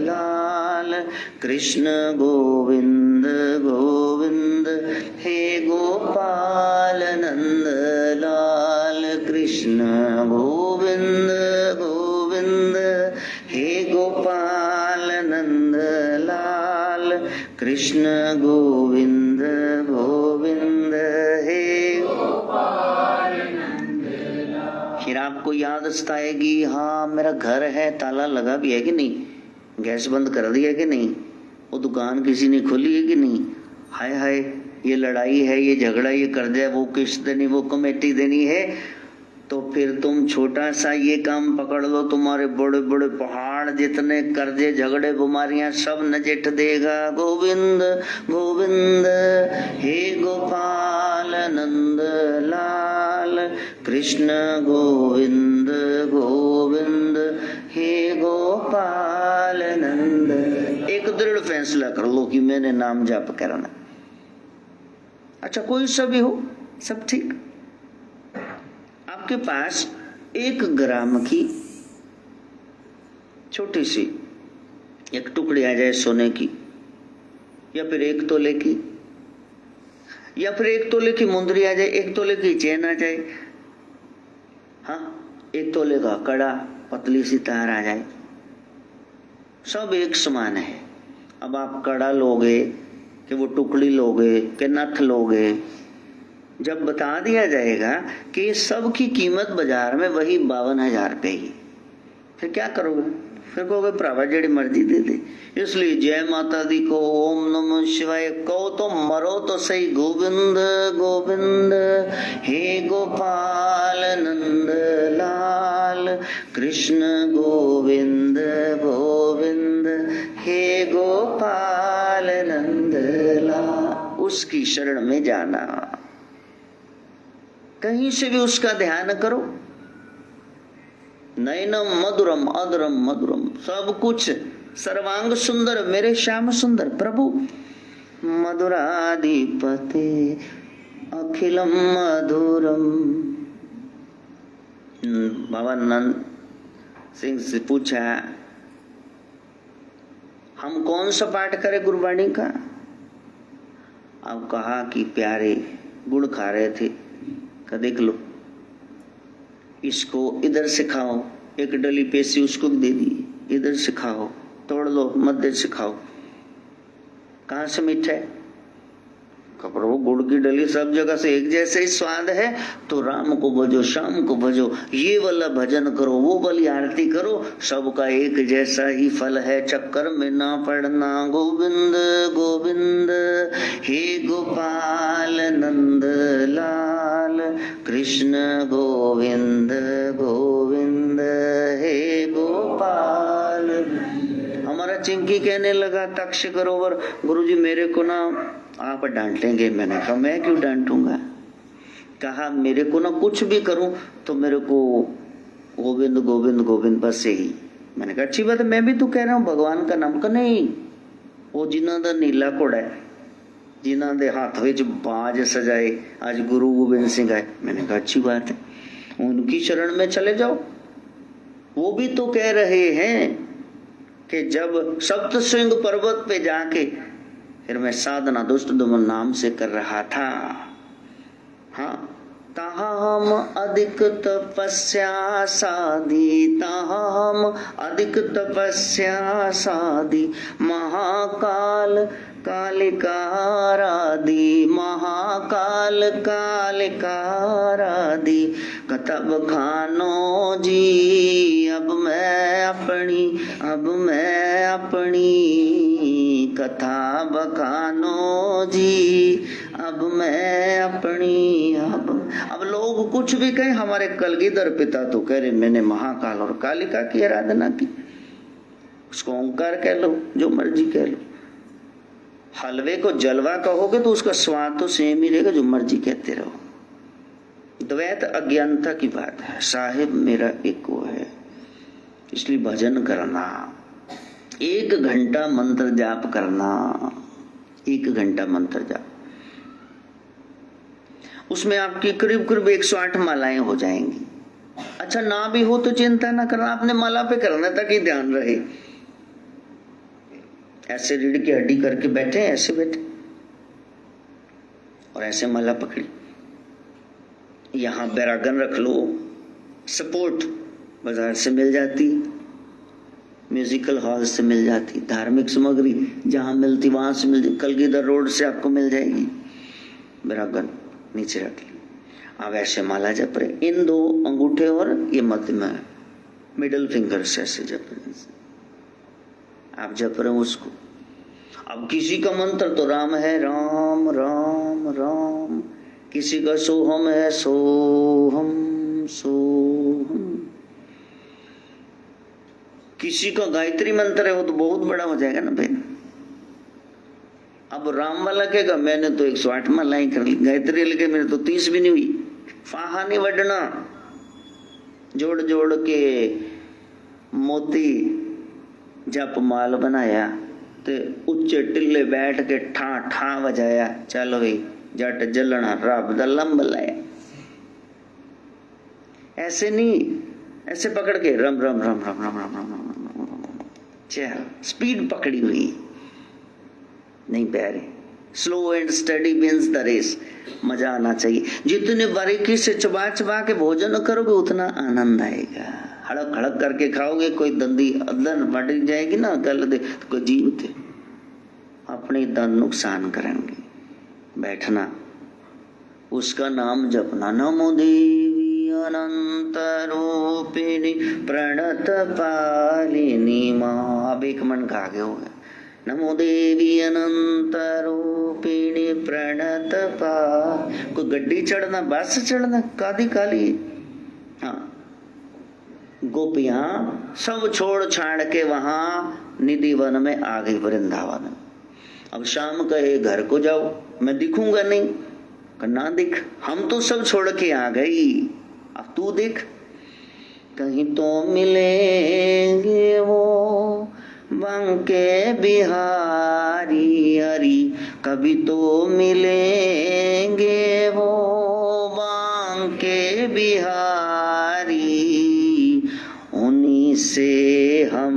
लाल, कृष्ण गोविंद गोविंद हे गोपाल नंद लाल, कृष्ण गोविंद गोविंद हे गोपाल नंद लाल, कृष्ण गोविंद गोविंद हे। फिर आपको याद आएगी, हाँ मेरा घर है, ताला लगा भी है कि नहीं, गैस बंद कर दिया कि नहीं, वो दुकान किसी ने खोली है कि नहीं, हाय हाय ये लड़ाई है, ये झगड़ा, ये कर्जा, वो किस्त देनी, वो कमेटी देनी है। तो फिर तुम छोटा सा ये काम पकड़ लो, तुम्हारे बड़े बड़े पहाड़ जितने कर्जे झगड़े बीमारियां सब नजेठ देगा। गोविंद गोविंद हे गोपाल नंद लाल, कृष्ण गोविंद गोविंद हे गोपाल नंद। एक दृढ़ फैसला कर लो कि मैंने नाम जाप करना। अच्छा कोई सा भी हो, सब ठीक। आपके पास 1 ग्राम की छोटी सी एक टुकड़ी आ जाए सोने की, या फिर 1 तोले की, या फिर 1 तोले की मुंदरी आ जाए, 1 तोले की चेन आ जाए, हाँ 1 तोले का कड़ा, पतली सी तार आ जाए, सब एक समान है। अब आप कड़ा लोगे कि वो टुकड़ी लोगे कि नथ लोगे, जब बता दिया जाएगा कि सब की कीमत बाजार में वही 52,000 रुपए ही, फिर क्या करोगे? फिर कहोगे भरावा जेड़ी मर्जी दे दे। इसलिए जय माता दी को, ओम नमः शिवाय कहो तो मरो तो सही। गोविंद गोविंद हे गोपाल नंद लाल, कृष्ण गोविंद गोविंद हे गोपाल नंद लाल। उसकी शरण में जाना, कहीं से भी उसका ध्यान करो। नयनम मधुरम अधरम मधुरम, सब कुछ सर्वांग सुंदर मेरे श्याम सुंदर प्रभु। मधुराधिपते अखिलम मधुरम। बाबा नंद सिंह से पूछा, हम कौन सा पाठ करें गुरबाणी का? अब कहा कि प्यारे गुड़ खा रहे थे, का देख लो, इसको इधर से खाओ, एक डली पेशी उसको भी दे दी, इधर से खाओ, तोड़ लो, मध्य से खाओ। कहाँ से मीठा है? कपड़ों गुड़ की डली सब जगह से एक जैसे ही स्वाद है। तो राम को भजो, शाम को भजो, ये वाला भजन करो, वो वाली आरती करो, सबका एक जैसा ही फल है, चक्कर में ना पड़ना। गोविंद गोविंद हे गोपाल नंद लाल, कृष्ण गोविंद गोविंद हे गोपाल। हमारा चिंकी कहने लगा तक्ष करोवर, गुरुजी मेरे को ना आप डांटेंगे। मैंने कहा मैं क्यों डांटूंगा? कहा मेरे को ना कुछ भी करूं तो मेरे को गोविंद गोविंद गोविंद बस यही। मैंने कहा अच्छी बात है, मैं भी तो कह रहा हूं भगवान का नाम। का नहीं, वो जिन्हों का नीला घोड़ा है, जिन्हों के हाथ विच बाज सजाए, आज गुरु गोबिंद सिंह है। मैंने कहा अच्छी बात है, उनकी शरण में चले जाओ। वो भी तो कह रहे हैं कि जब सप्तशृंग पर्वत पे जाके फिर मैं साधना दुष्ट दमन नाम से कर रहा था, हाँ तहाँ हम अधिक तपस्या साधी, तहाँ हम अधिक तपस्या साधी, महाकाल कालिकारादि, महाकाल कालिकारादि, कतब खानो जी अब मैं अपनी कथा बखानो जी अब मैं अपनी। अब लोग कुछ भी कहें, हमारे कलगीधर पिता तो कह रहे मैंने महाकाल और कालिका की आराधना की। उसको ओंकार कह लो, जो मर्जी कह लो। हलवे को जलवा कहोगे तो उसका स्वाद तो सेम ही रहेगा, जो मर्जी कहते रहो। द्वैत अज्ञानता की बात है। साहिब मेरा एक वो है, इसलिए भजन करना, 1 घंटा मंत्र जाप करना, 1 घंटा मंत्र जाप, उसमें आपकी करीब करीब 108 मालाएं हो जाएंगी। अच्छा ना भी हो तो चिंता ना करना, आपने माला पे करना ताकि ध्यान रहे। ऐसे रीढ़ की हड्डी करके बैठे, ऐसे बैठे और ऐसे माला पकड़ी, यहां बैरागन रख लो, सपोर्ट बाजार से मिल जाती, म्यूजिकल हॉल से मिल जाती, धार्मिक सामग्री जहां मिलती वहां से मिल जाती, कलगीधर रोड से आपको मिल जाएगी। बैरागन नीचे रख ली, आप ऐसे माला जप रहे, इन 2 अंगूठे और ये मध्य में मिडिल फिंगर से ऐसे जप रहे, आप जप रहे हो उसको। अब किसी का मंत्र तो राम है, राम राम राम, किसी का सोहम है, सोहम सोहम, किसी का गायत्री मंत्र है, वो तो बहुत बड़ा हो जाएगा ना भाई। अब राम वाला कहेगा मैंने तो 108 मालाएं कर ली, गायत्री लगे मेरे तो 30 भी नहीं हुई। फाहा नहीं वडना, जोड़ जोड़ के मोती जप माल बनाया, ते उच्चे टिल्ले बैठ के ठा ठा बजाया, चलो भाई जट जलना रब दा लंब लाया। ऐसे नहीं, ऐसे पकड़ के रम रम रम रम रम रम रम, चल स्पीड पकड़ी हुई नहीं पैरे। Slow and study wins the race. मजा आना चाहिए, जितने बारीकी से चबा चबा के भोजन करोगे उतना आनंद आएगा। हड़क हड़क करके खाओगे, कोई दंदी अदन बढ़ जाएगी ना, गल दे तो कोई जीव थे अपने दंद नुकसान करेंगे। बैठना, उसका नाम जपना, नमो देवी अनंत रूपिणी प्रणत पालिनी माँ। अब एक मन का आगे हो गया, नमो देवी अनंत रूपिणी प्रणत पा। कोई गड्डी चढ़ना, बस चढ़ना, कादी काली। हाँ, गोपियां सब छोड़ छाड़ के वहां निधि वन में आ गई, वृंदावन। अब शाम कहे घर को जाओ, मैं दिखूंगा नहीं, ना दिख, हम तो सब छोड़ के आ गई, अब तू देख। कहीं तो मिलेंगे वो बंके बिहारी हरी, कभी तो मिलेंगे वो बांके बिहारी, उन्हीं से हम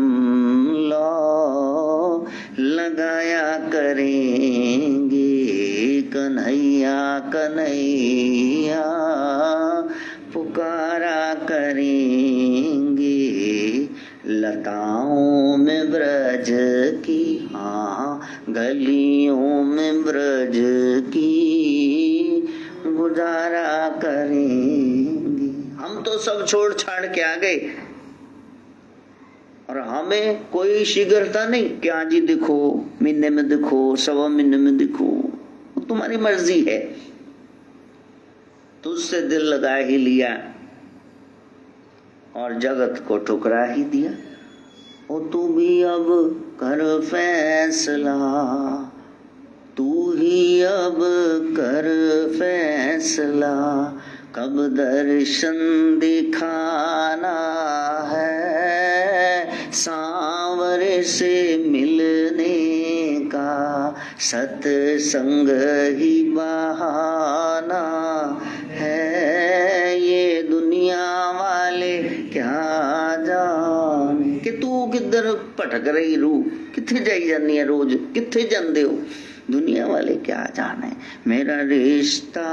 लो लगाया करेंगे, कन्हैया कन्हैया पुकारा करेंगे। लताओं में ब्रज की, हाँ गलियों में ब्रज की गुजारा करेंगे। हम तो सब छोड़ छाड़ के आ गए और हमें कोई शीघ्रता नहीं कि आज ही दिखो, महीने में दिखो, 1.25 महीने में दिखो, तुम्हारी मर्जी है। तुझसे दिल लगा ही लिया और जगत को ठुकरा ही दिया। ओ तू भी अब कर फैसला, तू ही अब कर फैसला, कब दर्शन दिखाना है, सांवरे से मिलने का सत्संग ही बहाना है। ये दुनिया वाले क्या जाने कि तू किधर भटक रही रू, किथे जाई जानी है रोज, किथे जांदे हो, दुनिया वाले क्या जाने। मेरा रिश्ता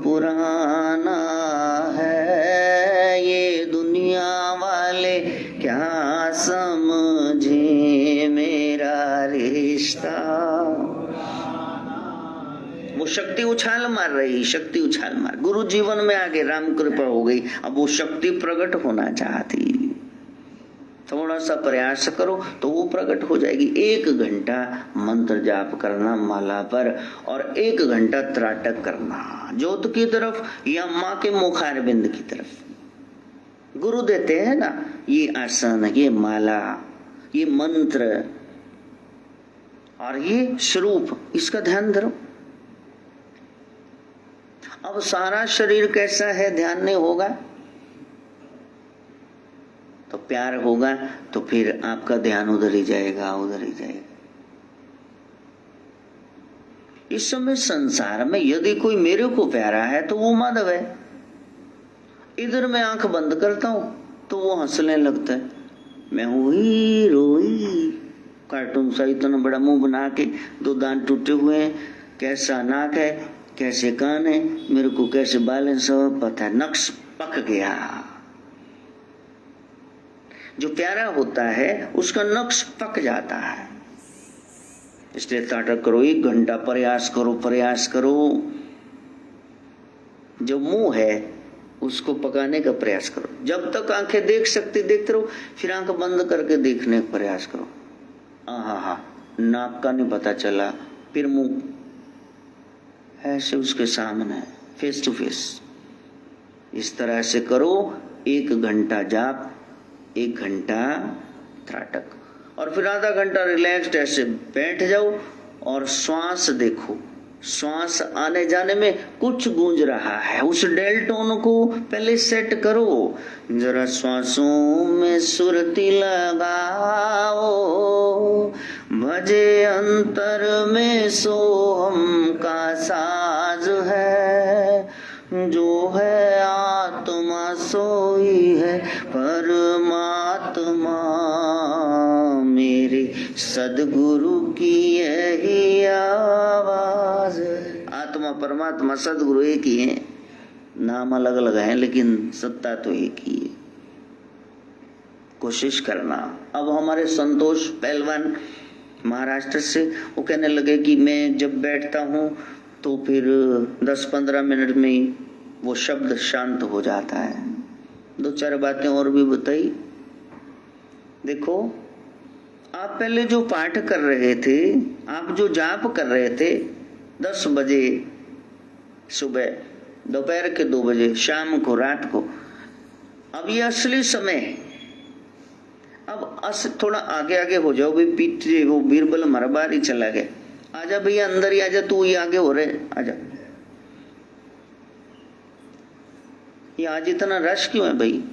पुराना शक्ति उछाल मार रही, शक्ति उछाल मार, गुरु जीवन में आगे, राम कृपा हो गई, अब वो शक्ति प्रकट होना चाहती, थोड़ा सा प्रयास करो तो वो प्रकट हो जाएगी। 1 घंटा मंत्र जाप करना माला पर और 1 घंटा त्राटक करना ज्योत की तरफ या माँ के मुखारबिंद की तरफ। गुरु देते हैं ना ये आसन, ये माला, ये मंत्र और ये स्वरूप, इसका ध्यान धरो। अब सारा शरीर कैसा है ध्यान नहीं होगा तो प्यार होगा तो फिर आपका ध्यान उधर ही जाएगा, उधर ही जाएगा। इस समय संसार में यदि कोई मेरे को प्यारा है तो वो माधव है। इधर मैं आंख बंद करता हूं तो वो हंसने लगता है, मैं हूं हीरोई, कार्टून सा इतना बड़ा मुंह बना के, 2 दांत टूटे हुए हैं, कैसा नाक है, कैसे कान है, मेरे को कैसे बाल है, सब पता है, नक्श पक गया। जो प्यारा होता है उसका नक्श पक जाता है। इसलिए ताटक करो, 1 घंटा प्रयास करो, प्रयास करो। जो मुंह है उसको पकाने का प्रयास करो। जब तक आंखें देख सकती देखते रहो, फिर आंख बंद करके देखने का प्रयास करो। आहा, नाक का नहीं पता चला, फिर मुंह ऐसे उसके सामने फेस टू फेस। इस तरह से करो, 1 घंटा जाप, 1 घंटा त्राटक, और फिर आधा घंटा रिलैक्स्ड ऐसे बैठ जाओ और श्वास देखो। श्वास आने जाने में कुछ गूंज रहा है, उस डेल टोन को पहले सेट करो। जरा श्वासों में सुरती लगाओ, भजे अंतर में सोहम का साज है, जो है आत्मा सोई है परमात्मा, मेरे सदगुरु की यही आवाज। आत्मा परमात्मा सदगुरु एक ही है, नाम अलग अलग है लेकिन सत्ता तो एक ही है। कोशिश करना। अब हमारे संतोष पहलवान महाराष्ट्र से, वो कहने लगे कि मैं जब बैठता हूँ तो फिर 10-15 मिनट में ही वो शब्द शांत हो जाता है। 2-4 बातें और भी बताई। देखो, आप पहले जो पाठ कर रहे थे, आप जो जाप कर रहे थे 10 बजे सुबह, दोपहर के 2 बजे, शाम को, रात को, अब ये असली समय है। अब थोड़ा आगे आगे हो जाओ भाई, पीछे वो बीरबल हमारा बाहर ही चला गया, आजा भैया अंदर ही आजा, तू ही आगे हो रहे, आजा। ये आज इतना रश क्यों है भाई?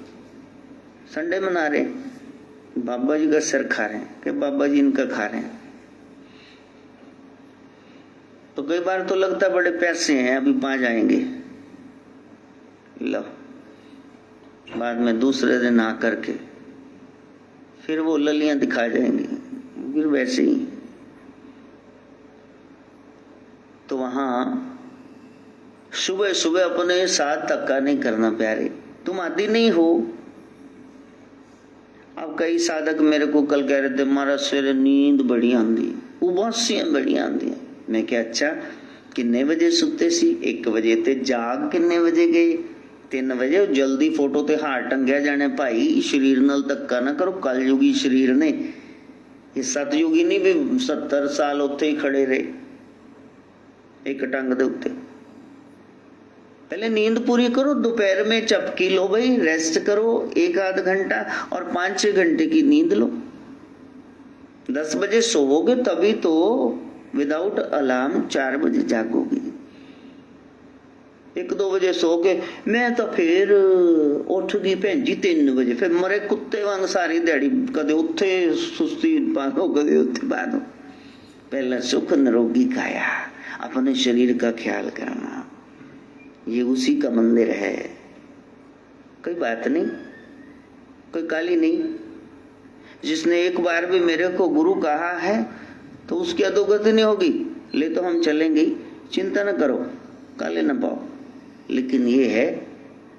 संडे मना रहे, बाबा जी का सिर खा रहे हैं कि बाबा जी इनका खा रहे हैं। तो कई बार तो लगता बड़े पैसे हैं, अभी 5 आएंगे, लो बाद में दूसरे दिन आ करके फिर वो ललियां दिखा जाएंगे, फिर वैसे ही। तो वहां सुबह सुबह अपने साथ धक्का नहीं करना प्यारे, तुम आदि नहीं हो। अब कई साधक मेरे को कल कह रहे थे, हमारा सवेरे नींद बड़ी आंदी, उबासियां बड़ी आंदी। मैं क्या, अच्छा किन्ने बजे सुते सी? 1 बजे ते जाग किन्ने बजे गए? 3 बजे जल्दी फोटो ते हाथ टंगया जाने भाई, शरीर नाल धक्का ना करो। कलयुगी शरीर ने, ये सतयुगी नहीं भी 70 साल उत्थे ही खड़े रहे एक टंग दे उत्ते। पहले नींद पूरी करो, दोपहर में चपकी लो भाई, रेस्ट करो 1-8 घंटा, और 5-6 घंटे की नींद लो। 10 बजे सोओगे तभी तो विदाउट अलार्म 4 बजे जागोगे। 1-2 बजे सो के मैं तो फिर उठ गई भैन जी 3 बजे, फिर मरे कुत्ते वांग सारी दिहाड़ी, कदे उत्थे सुस्ती पादो, कदे उत्थे पादो। पहला सुख निरोगी काया, अपने शरीर का ख्याल करना, ये उसी का मंदिर है। कोई बात नहीं, कोई काली नहीं। जिसने एक बार भी मेरे को गुरु कहा है तो उसकी अधोगति नहीं होगी। ले तो हम चलेंगे, चिंता न करो, काले न पाओ। लेकिन ये है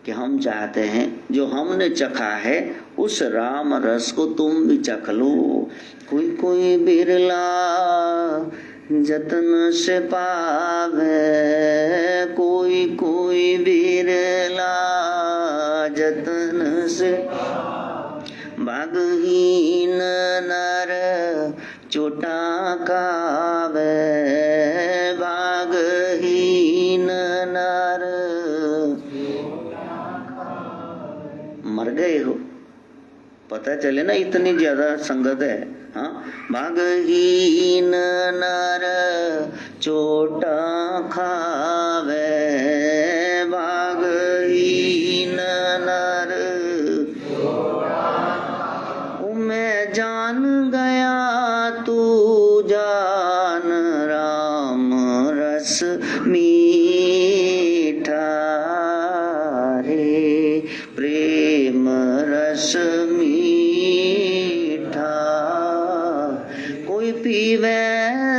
कि हम चाहते हैं जो हमने चखा है उस राम रस को तुम भी चख लो। कोई कोई बिरला जतन से पावे कोई कोई बिरला, जतन से भागहीन नर चोटा खावे, भागहीन नर। मर गए हो, पता चले ना, इतनी ज्यादा संगत है। हाँ, भागहीन नर चोटा खावे, भागहीन नर। मैं जान गया तू जान राम रस मीठा रे, प्रेम रस मीठा। कोई पीवे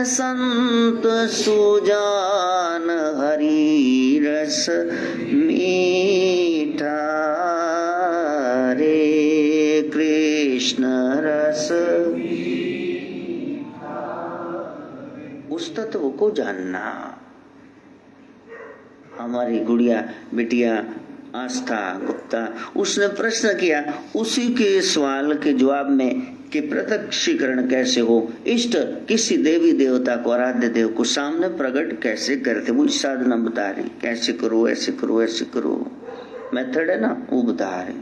संत सुजान हरि रस मीठा रे, कृष्ण रस। उस तत्व को जानना। हमारी गुड़िया बिटिया आस्था गुप्ता, उसने प्रश्न किया, उसी के सवाल के जवाब में कि प्रत्यक्षीकरण कैसे हो, इष्ट किसी देवी देवता को, आराध्य देव को सामने प्रकट कैसे करते, वो साधना बता रही, कैसे करो, ऐसे करो, ऐसे करो, मेथड है ना, वो बता रहे।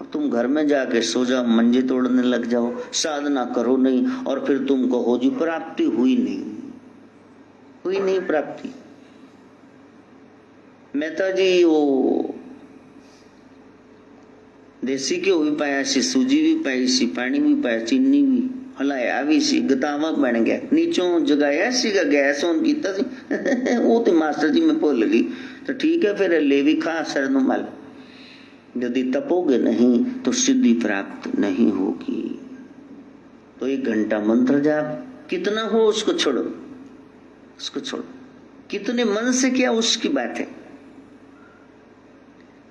अब तुम घर में जाके सो जाओ, मंजे तोड़ने लग जाओ, साधना करो नहीं, और फिर तुम कहो जी प्राप्ति हुई नहीं, हुई नहीं प्राप्ति। मेहता जी वो देसी घ्यो भी पाया सी, सूजी भी पाई सी, पानी भी पाया, चीनी भी हलाया भी सी, गतावा बन गया, नीचों जगाया सीगा, गैस ऑन कीता सी वो तो मास्टर जी मैं भुल गई। तो ठीक है, फिर ले भी खा सर नु मल। यदि तपोगे नहीं तो सिद्धि प्राप्त नहीं होगी। तो 1 घंटा मंत्र जाप, कितना हो उसको छोड़ो, उसको छोड़ो, कितने मन से किया उसकी बात है।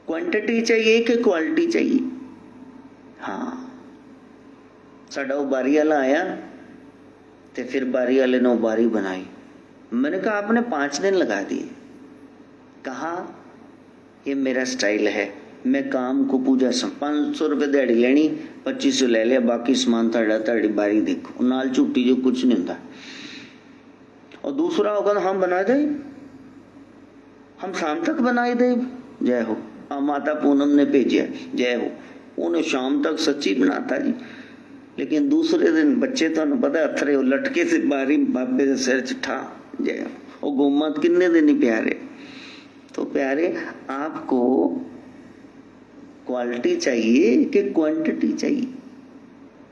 क्वांटिटी चाहिए कि क्वालिटी चाहिए। हाँ, साडा बारी वाला आया तो फिर बारी वाले ने बारी बनाई। मैंने कहा आपने 5 दिन लगा दिए। कहा ये मेरा स्टाइल है, मैं काम को पूजा 500 रुपए दिहाड़ी लेनी, 2500 ले लिया, बाकी सामान ताड़ी बारी देखो, नाल झूठी जो कुछ नहीं होता। और दूसरा होगा हम बना दे, हम शाम तक बनाई दे, जय हो। माता पूनम ने भेजा, जय हो, उन्हें शाम तक सच्ची बनाता जी। लेकिन दूसरे दिन बच्चे तो पता अथरे लटके से बारी बाबे के सिर चिठा, जय हो। और गोमत कितने दिन ही प्यारे। तो प्यारे, आपको क्वालिटी चाहिए कि क्वांटिटी चाहिए?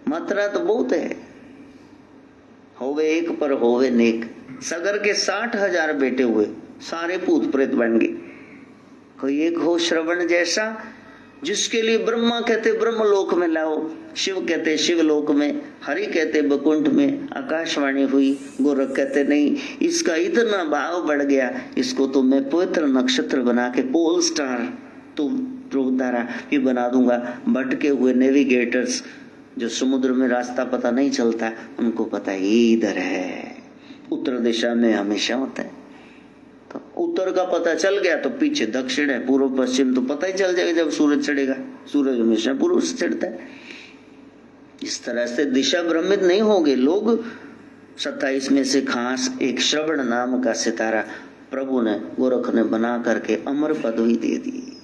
मात्रा तो बहुत है, होवे एक पर होवे नेक। सगर के 60,000 बेटे हुए, सारे भूत प्रेत बन गए। कोई एक हो श्रवण जैसा, जिसके लिए ब्रह्मा कहते ब्रह्मलोक में लाओ, शिव कहते शिवलोक में, हरि कहते बकुंठ में, आकाशवाणी हुई, गोरख कहते नहीं, इसका इतना भाव बढ़ गया, इसको तो मैं पवित्र नक्षत्र बना के पोल स्टार तो ध्रुवतारा भी बना दूंगा। भटके हुए नेविगेटर्स जो समुद्र में रास्ता पता नहीं चलता, उनको पता है ये इधर है, उत्तर दिशा में हमेशा होता है। तो उत्तर का पता चल गया तो पीछे दक्षिण है, पूर्व पश्चिम तो पता ही चल जाएगा जब सूरज चढ़ेगा। सूरज हमेशा पूर्व से चढ़ता है। इस तरह से दिशा भ्रमित नहीं होंगे लोग। 27 में से खास एक श्रवण नाम का सितारा प्रभु ने, गोरख ने बना करके अमर पदवी दे दी।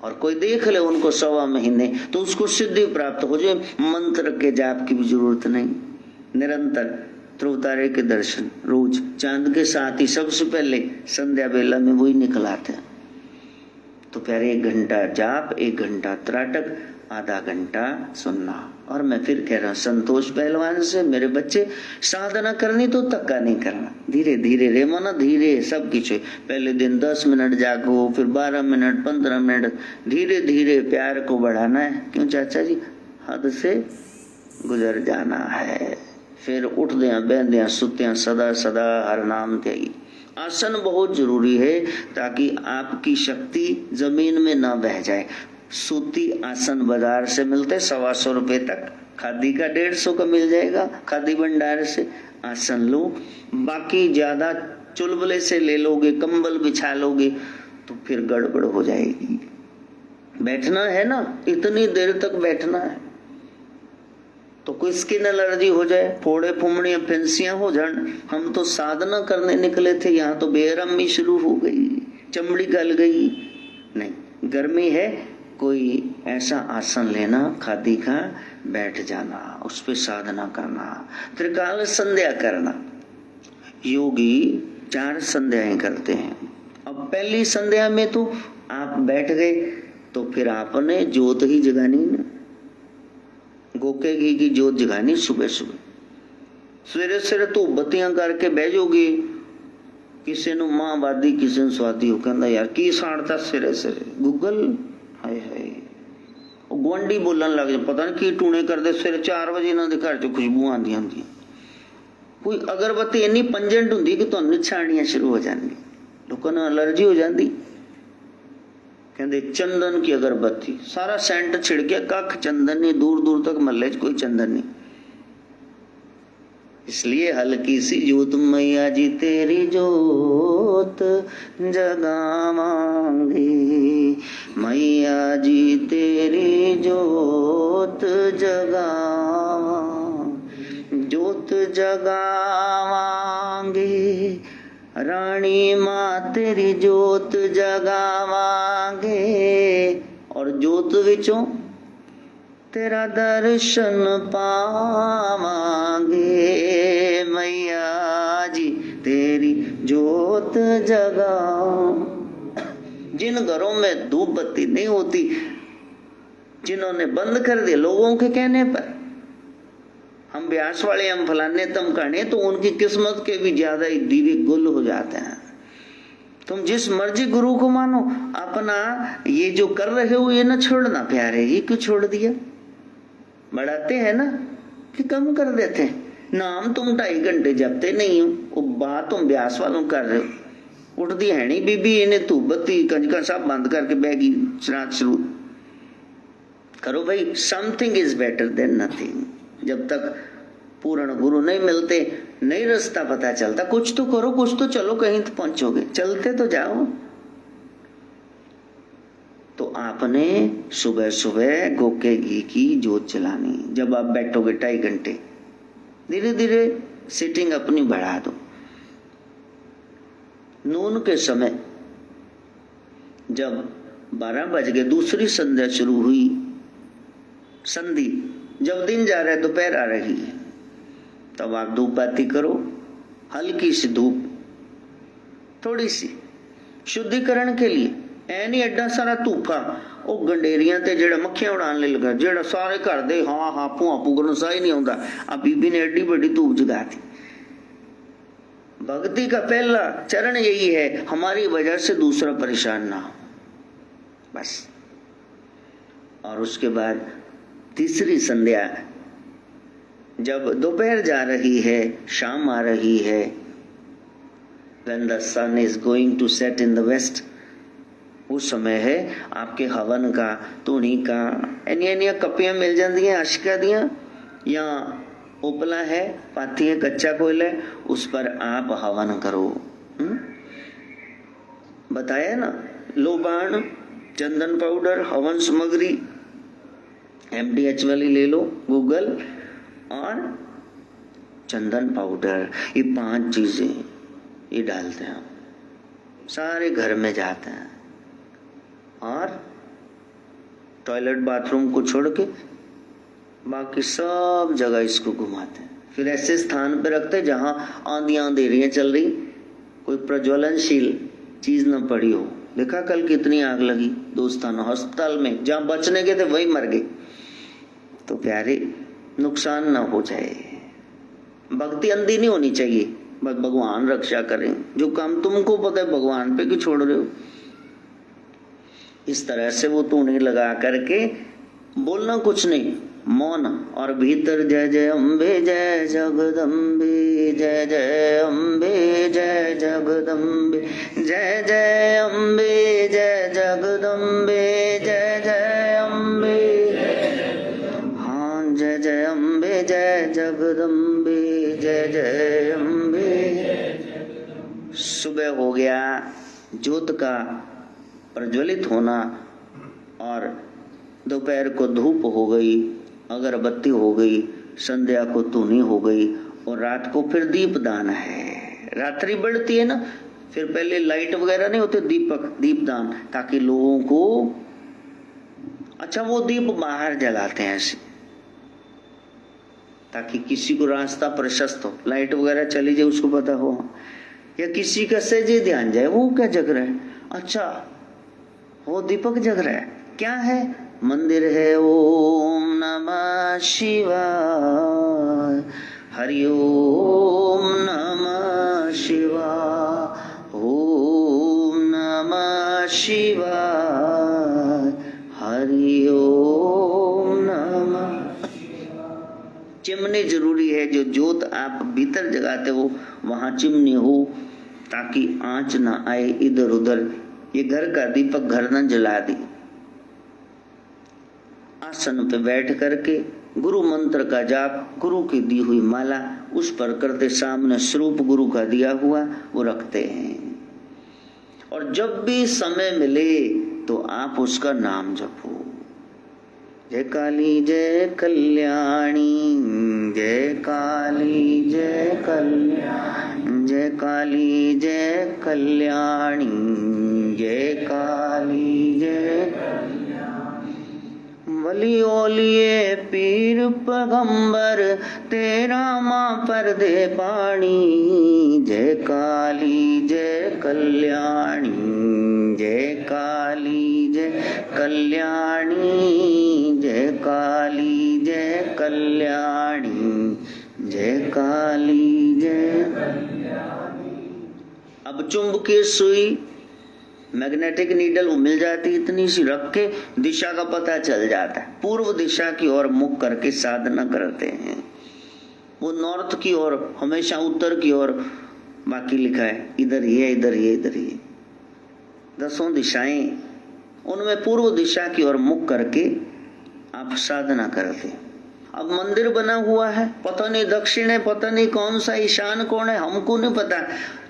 और कोई देख ले उनको 1.25 महीने तो उसको सिद्धि प्राप्त हो जाए। मंत्र के जाप की भी जरूरत नहीं, निरंतर ध्रुव तारे के दर्शन रोज, चांद के साथ ही सबसे पहले संध्या बेला में वही निकल आते हैं। तो प्यारे 1 घंटा जाप, 1 घंटा त्राटक, आधा घंटा सुनना। और मैं फिर कह रहा हूं संतोष पहलवान से, मेरे बच्चे साधना करनी तो धक्का नहीं करना, धीरे धीरे रे मना, धीरे सब कुछ है। पहले दिन 10 मिनट जागो, फिर 12 मिनट, 15 मिनट, धीरे धीरे प्यार को बढ़ाना है। क्यों चाचा जी, हद से गुजर जाना है। फिर उठद्या बहद्या सुत्या सदा सदा हर नाम त्यागी। आसन बहुत जरूरी है ताकि आपकी शक्ति जमीन में ना बह जाए। सूती आसन बाजार से मिलते 125 रुपए तक, खादी का 150 का मिल जाएगा खादी भंडार से। आसन लो। बाकी ज्यादा चुलबुले से ले लोगे, कंबल बिछा लोगे तो फिर गड़बड़ हो जाएगी। बैठना है ना, इतनी देर तक बैठना है, तो कोई स्किन एलर्जी हो जाए, फोड़े फुमड़ियां फिंसियां हो जान। हम तो साधना करने निकले थे, यहाँ तो बेरहमी शुरू हो गई, चमड़ी गल गई। नहीं, गर्मी है, कोई ऐसा आसन लेना खादी का, बैठ जाना, उस पे साधना करना, त्रिकाल संध्या करना। योगी 4 संध्याएं करते हैं। अब पहली संध्या में तो आप बैठ गए तो फिर आपने ज्योत ही जगानी ना, गोके घी की ज्योत जगानी। सुबह सुबह सवेरे सवेरे तो बत्तियां करके बह जाओगे। किसी नु मां वादी, किसी नु स्वादी हो, कहंदा यार की साड़ता सवेरे सवेरे गूगल, हाय हाय। गुआंढी बोलन लग जाए, पता नहीं की टूने करते सवेरे 4 वजे इन्हां दे घर चों खुशबू आंदियां हुंदियां। कोई अगरबत्ती इन्नी पंजेंट हुंदी कि तुहानूं छाणियां शुरू हो जांदी, लोकां नूं एलर्जी हो जाती। कहते चंदन की अगरबत्ती, सारा सेंट छिड़के, कख चंदन नहीं, दूर दूर तक महल्ले च कोई चंदन नहीं। इसलिए हल्की सी जोत मैया जी तेरी जोत जगावांगे, मैया जी तेरी जोत जगावा, जोत जगावांगे, रानी मां तेरी जोत जगावांगे, और जोत विचों तेरा दर्शन पावांगे, मैया जी तेरी जोत जगा। जिन घरों में धूप बत्ती नहीं होती, जिन्होंने बंद कर दिया लोगों के कहने पर, हम ब्यास वाले, हम फलाने तमकाने, तो उनकी किस्मत के भी ज्यादा ही दीवे गुल हो जाते हैं। तुम जिस मर्जी गुरु को मानो, अपना ये जो कर रहे हो ये ना छोड़ना प्यारे। ये क्यों छोड़ दिया? बढ़ाते हैं ना कि कम कर देते हैं। नाम तुम 2.5 घंटे जपते नहीं हो, वो बात तुम ब्यास वालों कर रहे हो। उठती है नहीं बीबी, इन्हें धूप बत्ती कंजका सब बंद करके बैगी श्राद्ध शुरू करो। भाई something is better than nothing. जब तक पूर्ण गुरु नहीं मिलते, नहीं रास्ता पता चलता, कुछ तो करो, कुछ तो चलो, कहीं तो पहुंचोगे, चलते तो जाओ। तो आपने सुबह सुबह गोके घी की जोत जलानी। जब आप बैठोगे 2.5 घंटे, धीरे धीरे सीटिंग अपनी बढ़ा दो। नून के समय जब 12 बज गए, दूसरी संध्या शुरू हुई, संधि, जब दिन जा रहा है, दोपहर आ रही है, तब आप धूप बाती करो। हल्की सी धूप, थोड़ी सी शुद्धिकरण के लिए। ऐनी एडा सारा धूफा वो गंडेरियां ते जेड़ा मक्खियां उड़ान ले लगा, जेड़ा सारे घर दे हाँ हाँ भुआ पुगन सा ही नहीं होता। अब बीबी ने एडी बड़ी धूप जगा दी। भक्ति का पहला चरण यही है, हमारी वजह से दूसरा परेशान ना हो, बस। और उसके बाद तीसरी संध्या, जब दोपहर जा रही है, शाम आ रही है, when the sun is going to set in the west, उस समय है आपके हवन का, धूनी का, एनिया कपियां मिल जाती हैं आशिका दियां, या उपला है, पाथी है, कच्चा कोयला है, उस पर आप हवन करो। बताया ना, लोबान, चंदन पाउडर, हवन सामग्री, MDH वाली ले लो गूगल, और चंदन पाउडर, ये 5 चीजें ये डालते हैं, सारे घर में जाते हैं। और टॉयलेट बाथरूम को छोड़ के बाकी सब जगह इसको घुमाते हैं। फिर ऐसे स्थान पे रखते हैं जहां आंधियां अंधेरियां चल रही, कोई प्रज्वलनशील चीज न पड़ी हो। देखा कल कितनी आग लगी दोस्तानों अस्पताल में, जहां बचने के थे वही मर गए। तो प्यारे, नुकसान ना हो जाए। भक्ति अंधी नहीं होनी चाहिए, बस भगवान रक्षा करें। जो काम तुमको पता है भगवान पे क्यों छोड़ रहे हो? इस तरह से वो तूने लगा करके बोलना कुछ नहीं, मौन, और भीतर जय जय अम्बे जय जगदम्बे, जय जय अम्बे जय जगदम्बे, जय जय अम्बे जय जगदम्बे, जय जय अम्बे, हाँ जय जय अम्बे जय जगदम्बे, जय जय जय अम्बे। सुबह हो गया, ज्योत का प्रज्वलित होना, और दोपहर को धूप हो गई, अगरबत्ती हो गई, संध्या को धूनी हो गई, और रात को फिर दीपदान है। रात्रि बढ़ती है ना, फिर पहले लाइट वगैरह नहीं होते, दीपदान, ताकि लोगों को, अच्छा वो दीप बाहर जलाते हैं ऐसे, ताकि किसी को रास्ता प्रशस्त हो, लाइट वगैरह चली जाए उसको पता हो, या किसी का सहजे ध्यान जाए वो क्या जग रहा है, अच्छा वो दीपक जग रहा है, क्या है, मंदिर है। ओम नमः शिवाय, हरि ओम नमः शिवाय, ओम नमः शिवाय, हरि ओम नमः। चिमनी जरूरी है, जो ज्योत आप भीतर जगाते हो वहां चिमनी हो, ताकि आंच ना आए इधर उधर, ये घर का दीपक घर न जला दे। आसन पे बैठ करके गुरु मंत्र का जाप, गुरु की दी हुई माला उस पर करते, सामने स्वरूप गुरु का दिया हुआ वो रखते हैं, और जब भी समय मिले तो आप उसका नाम जपो। जय काली जय कल्याणी, जय काली जय कल्याणी, जय काली जय कल्याणी, जय काली जय कल्याणी। वली ओलिए पीर पैगंबर, तेरा माँ पर दे पानी। जय काली जय कल्याणी, जय काली जय कल्याणी, जय काली जय कल्याणी, जय काली जय कल्याणी। अब चुंबकीय सुई, मैग्नेटिक नीडल वो मिल जाती, इतनी सी रख के दिशा का पता चल जाता है। पूर्व दिशा की ओर मुख करके साधना करते हैं, वो नॉर्थ की ओर, हमेशा उत्तर की ओर, बाकी लिखा है इधर ये इधर ये इधर ये, 10 दिशाएं, उनमें पूर्व दिशा की ओर मुख करके आप साधना करते हैं। अब मंदिर बना हुआ है, पता नहीं दक्षिण है, पता नहीं कौन सा ईशान कौन है, हमको नहीं पता,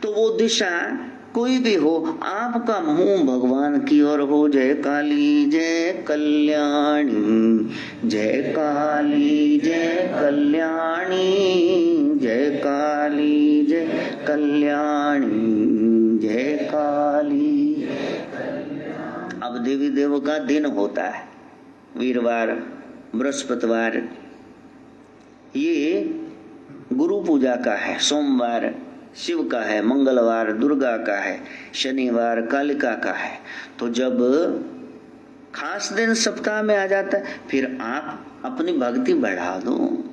तो वो दिशा कोई भी हो, आपका मुंह भगवान की ओर हो। जय काली जय कल्याणी, जय काली जय कल्याणी, जय काली जय कल्याणी, जय काली। अब देवी देवों का दिन होता है, वीरवार, बृहस्पतिवार, ये गुरु पूजा का है, सोमवार शिव का है, मंगलवार दुर्गा का है, शनिवार कालिका का है। तो जब खास दिन सप्ताह में आ जाता है, फिर आप अपनी भक्ति बढ़ा दो।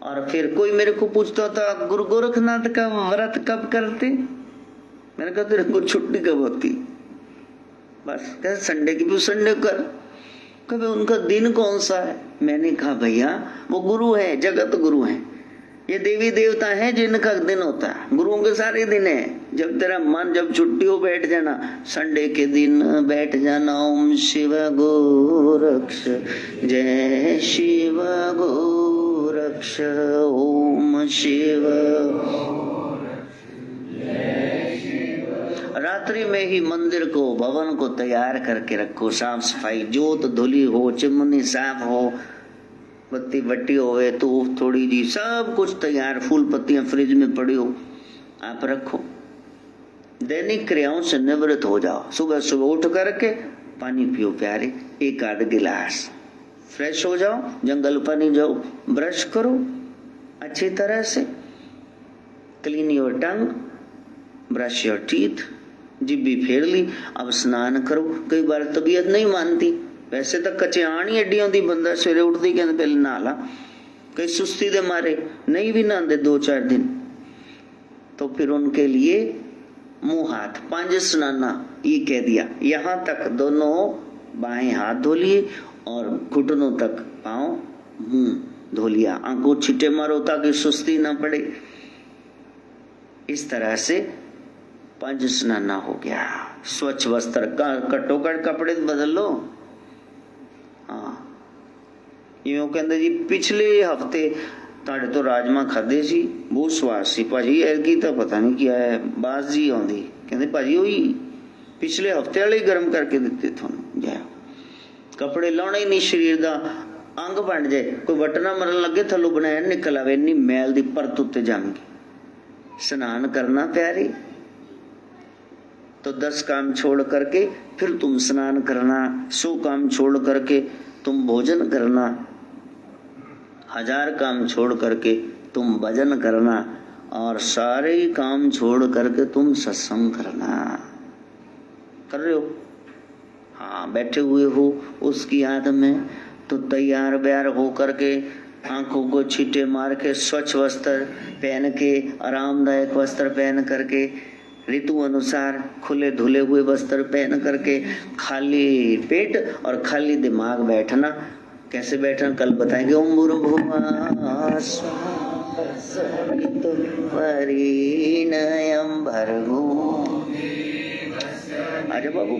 और फिर कोई मेरे को पूछता था, गुरु गोरखनाथ का व्रत कब करते? मैंने कहा तेरे को छुट्टी कब होती? बस कहते संडे की भी संडे कर। कभी उनका दिन कौन सा है? मैंने कहा भैया वो गुरु है, जगत गुरु है, ये देवी देवता है जिनका दिन होता है, गुरुओं के सारे दिन है। जब तेरा मन, जब छुट्टी हो बैठ जाना, संडे के दिन बैठ जाना। ओम शिव गोरक्ष, जय शिव गोरक्ष, ओम शिव। रात्रि में ही मंदिर को, भवन को तैयार करके रखो, साफ सफाई, जोत धुली हो, चिमनी साफ हो, बत्ती बट्टी होवे तो थोड़ी जी, सब कुछ तैयार, फूल पत्तियां फ्रिज में पड़ी हो, आप रखो। दैनिक क्रियाओं से निवृत्त हो जाओ। सुबह सुबह उठ करके पानी पियो प्यारे, 1 आध गिलास, फ्रेश हो जाओ, जंगल पानी जाओ, ब्रश करो अच्छी तरह से, clean your tongue, brush your teeth, Jibby फेर ली, अब स्नान करो। कई बार तबीयत नहीं मानती, वैसे तो कचियाणी एडी होंदी, बंदा सवेरे उठदी कहंदा पहले नहा ला, कई सुस्ती दे मारे नहीं भी नहाते 2-4 दिन, तो फिर उनके लिए मुंह हाथ 5 स्नाना ये कह दिया। यहाँ तक दोनों बाएं हाथ धो लिए और घुटनों तक पांव मुंह धो लिया, आंखों छिटे मारो ताकि सुस्ती ना पड़े। इस तरह से 5 स्नाना हो गया। स्वच्छ वस्त्र का कटोकट कपड़े बदल लो। हाँ, यूं कहते जी पिछले हफ्ते ਤੁਹਾਡੇ ਤੋਂ ਰਾਜਮਾ ਖਾਦੇ ਸੀ, ਬਹੁਤ ਸਵਾਦ ਸੀ ਭਾਜੀ, ਐਤਕੀ ਤਾਂ ਪਤਾ ਨਹੀਂ ਕੀ ਹੈ, ਬਾਸ ਜੀ ਆਉਂਦੀ। ਕਹਿੰਦੇ ਭਾਜੀ ਉਹੀ ਪਿਛਲੇ ਹਫਤੇ ਵਾਲੇ ਹੀ ਗਰਮ ਕਰਕੇ ਦਿੱਤੇ ਤੁਹਾਨੂੰ। ਜਾ ਕੱਪੜੇ ਲਾਉਣਾ ਹੀ ਨਹੀਂ, ਸਰੀਰ ਦਾ ਅੰਗ ਬਣ ਜਾਏ, ਕੋਈ ਵਟਣਾ ਮਰਨ ਲੱਗੇ ਥੱਲੋਂ ਬਣਾਇਆ ਨਿਕਲ ਆਵੇ, ਇੰਨੀ ਮੈਲ ਦੀ ਪਰਤ ਉੱਤੇ ਜੰਮ ਗਈ। स्नान करना प्यारे, तो 10 काम छोड़ करके फिर तुम स्नान करना, 100 काम छोड़ करके तुम भोजन करना, 1000 काम छोड़ करके तुम भजन करना, और सारे काम छोड़ करके तुम सत्संग करना। कर रहे हो? हाँ, बैठे हुए हो उसकी याद में, तो तैयार ब्यार हो करके आंखों को छींटे मार के स्वच्छ वस्त्र पहन के, आरामदायक वस्त्र पहन करके, ऋतु अनुसार खुले धुले हुए वस्त्र पहन करके, खाली पेट और खाली दिमाग बैठना। कैसे बैठना कल बताएंगे। ओम भूर्भुवः स्वः सवितुर्वरेण्यं भर्गो। आजा बाबू।